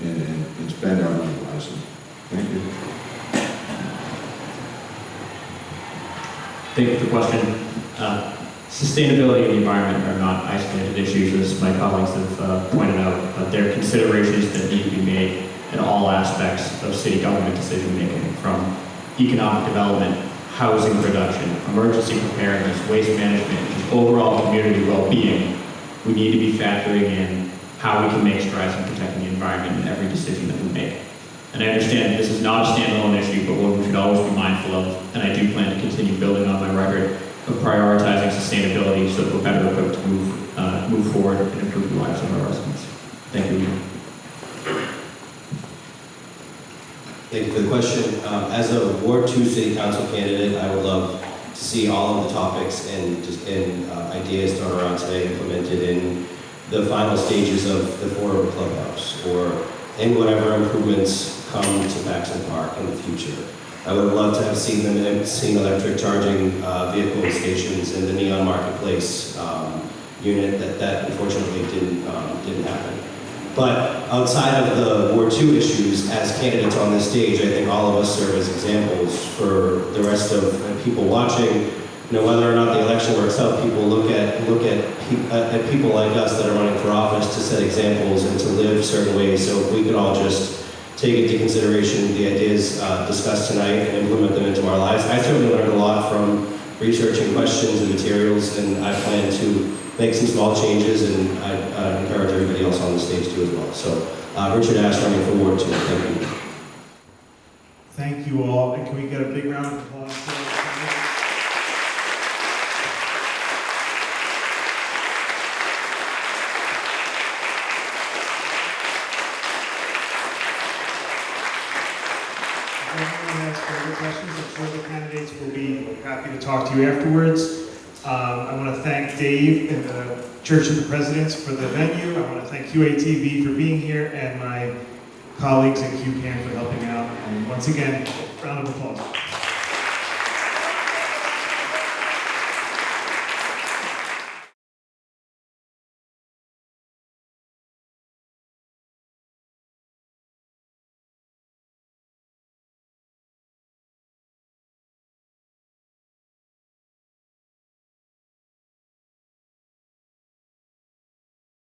and spend our money wisely. Thank you. Thank you for the question. Sustainability and the environment are not isolated issues, as my colleagues have pointed out, but they're considerations that need to be made in all aspects of city government decision-making, from economic development, housing production, emergency preparedness, waste management, just overall community well-being. We need to be factoring in how we can make strides in protecting the environment in every decision that we make. And I understand this is not a standalone issue, but one we should always be mindful of, and I do plan to continue building on my record of prioritizing sustainability so that we're better equipped to move forward and improve the lives of our residents. Thank you. Thank you for the question. As a Ward 2 City Council candidate, I would love to see all of the topics and ideas thrown around today implemented in the final stages of the former clubhouse, or in whatever improvements come to Paxton Park in the future. I would love to have seen electric charging vehicle stations in the Neon Marketplace unit. That unfortunately didn't happen. But outside of the Ward 2 issues, as candidates on this stage, I think all of us serve as examples for the rest of people watching. You know, whether or not the election works out, people look at people like us that are running for office to set examples and to live certain ways. So if we could all just take into consideration the ideas discussed tonight and implement them into our lives. I certainly learned a lot from researching questions and materials, and I plan to make some small changes, and I encourage everybody else on the stage to as well. So, Richard Ash, running for Ward 2. Thank you. Thank you all, and can we get a big round of applause for our candidates? If anyone has further questions, I'm sure the candidates will be happy to talk to you afterwards. I want to thank Dave and the Church of the Presidents for the venue. I want to thank QATV for being here, and my colleagues at QCAN for helping out. And once again, round of applause.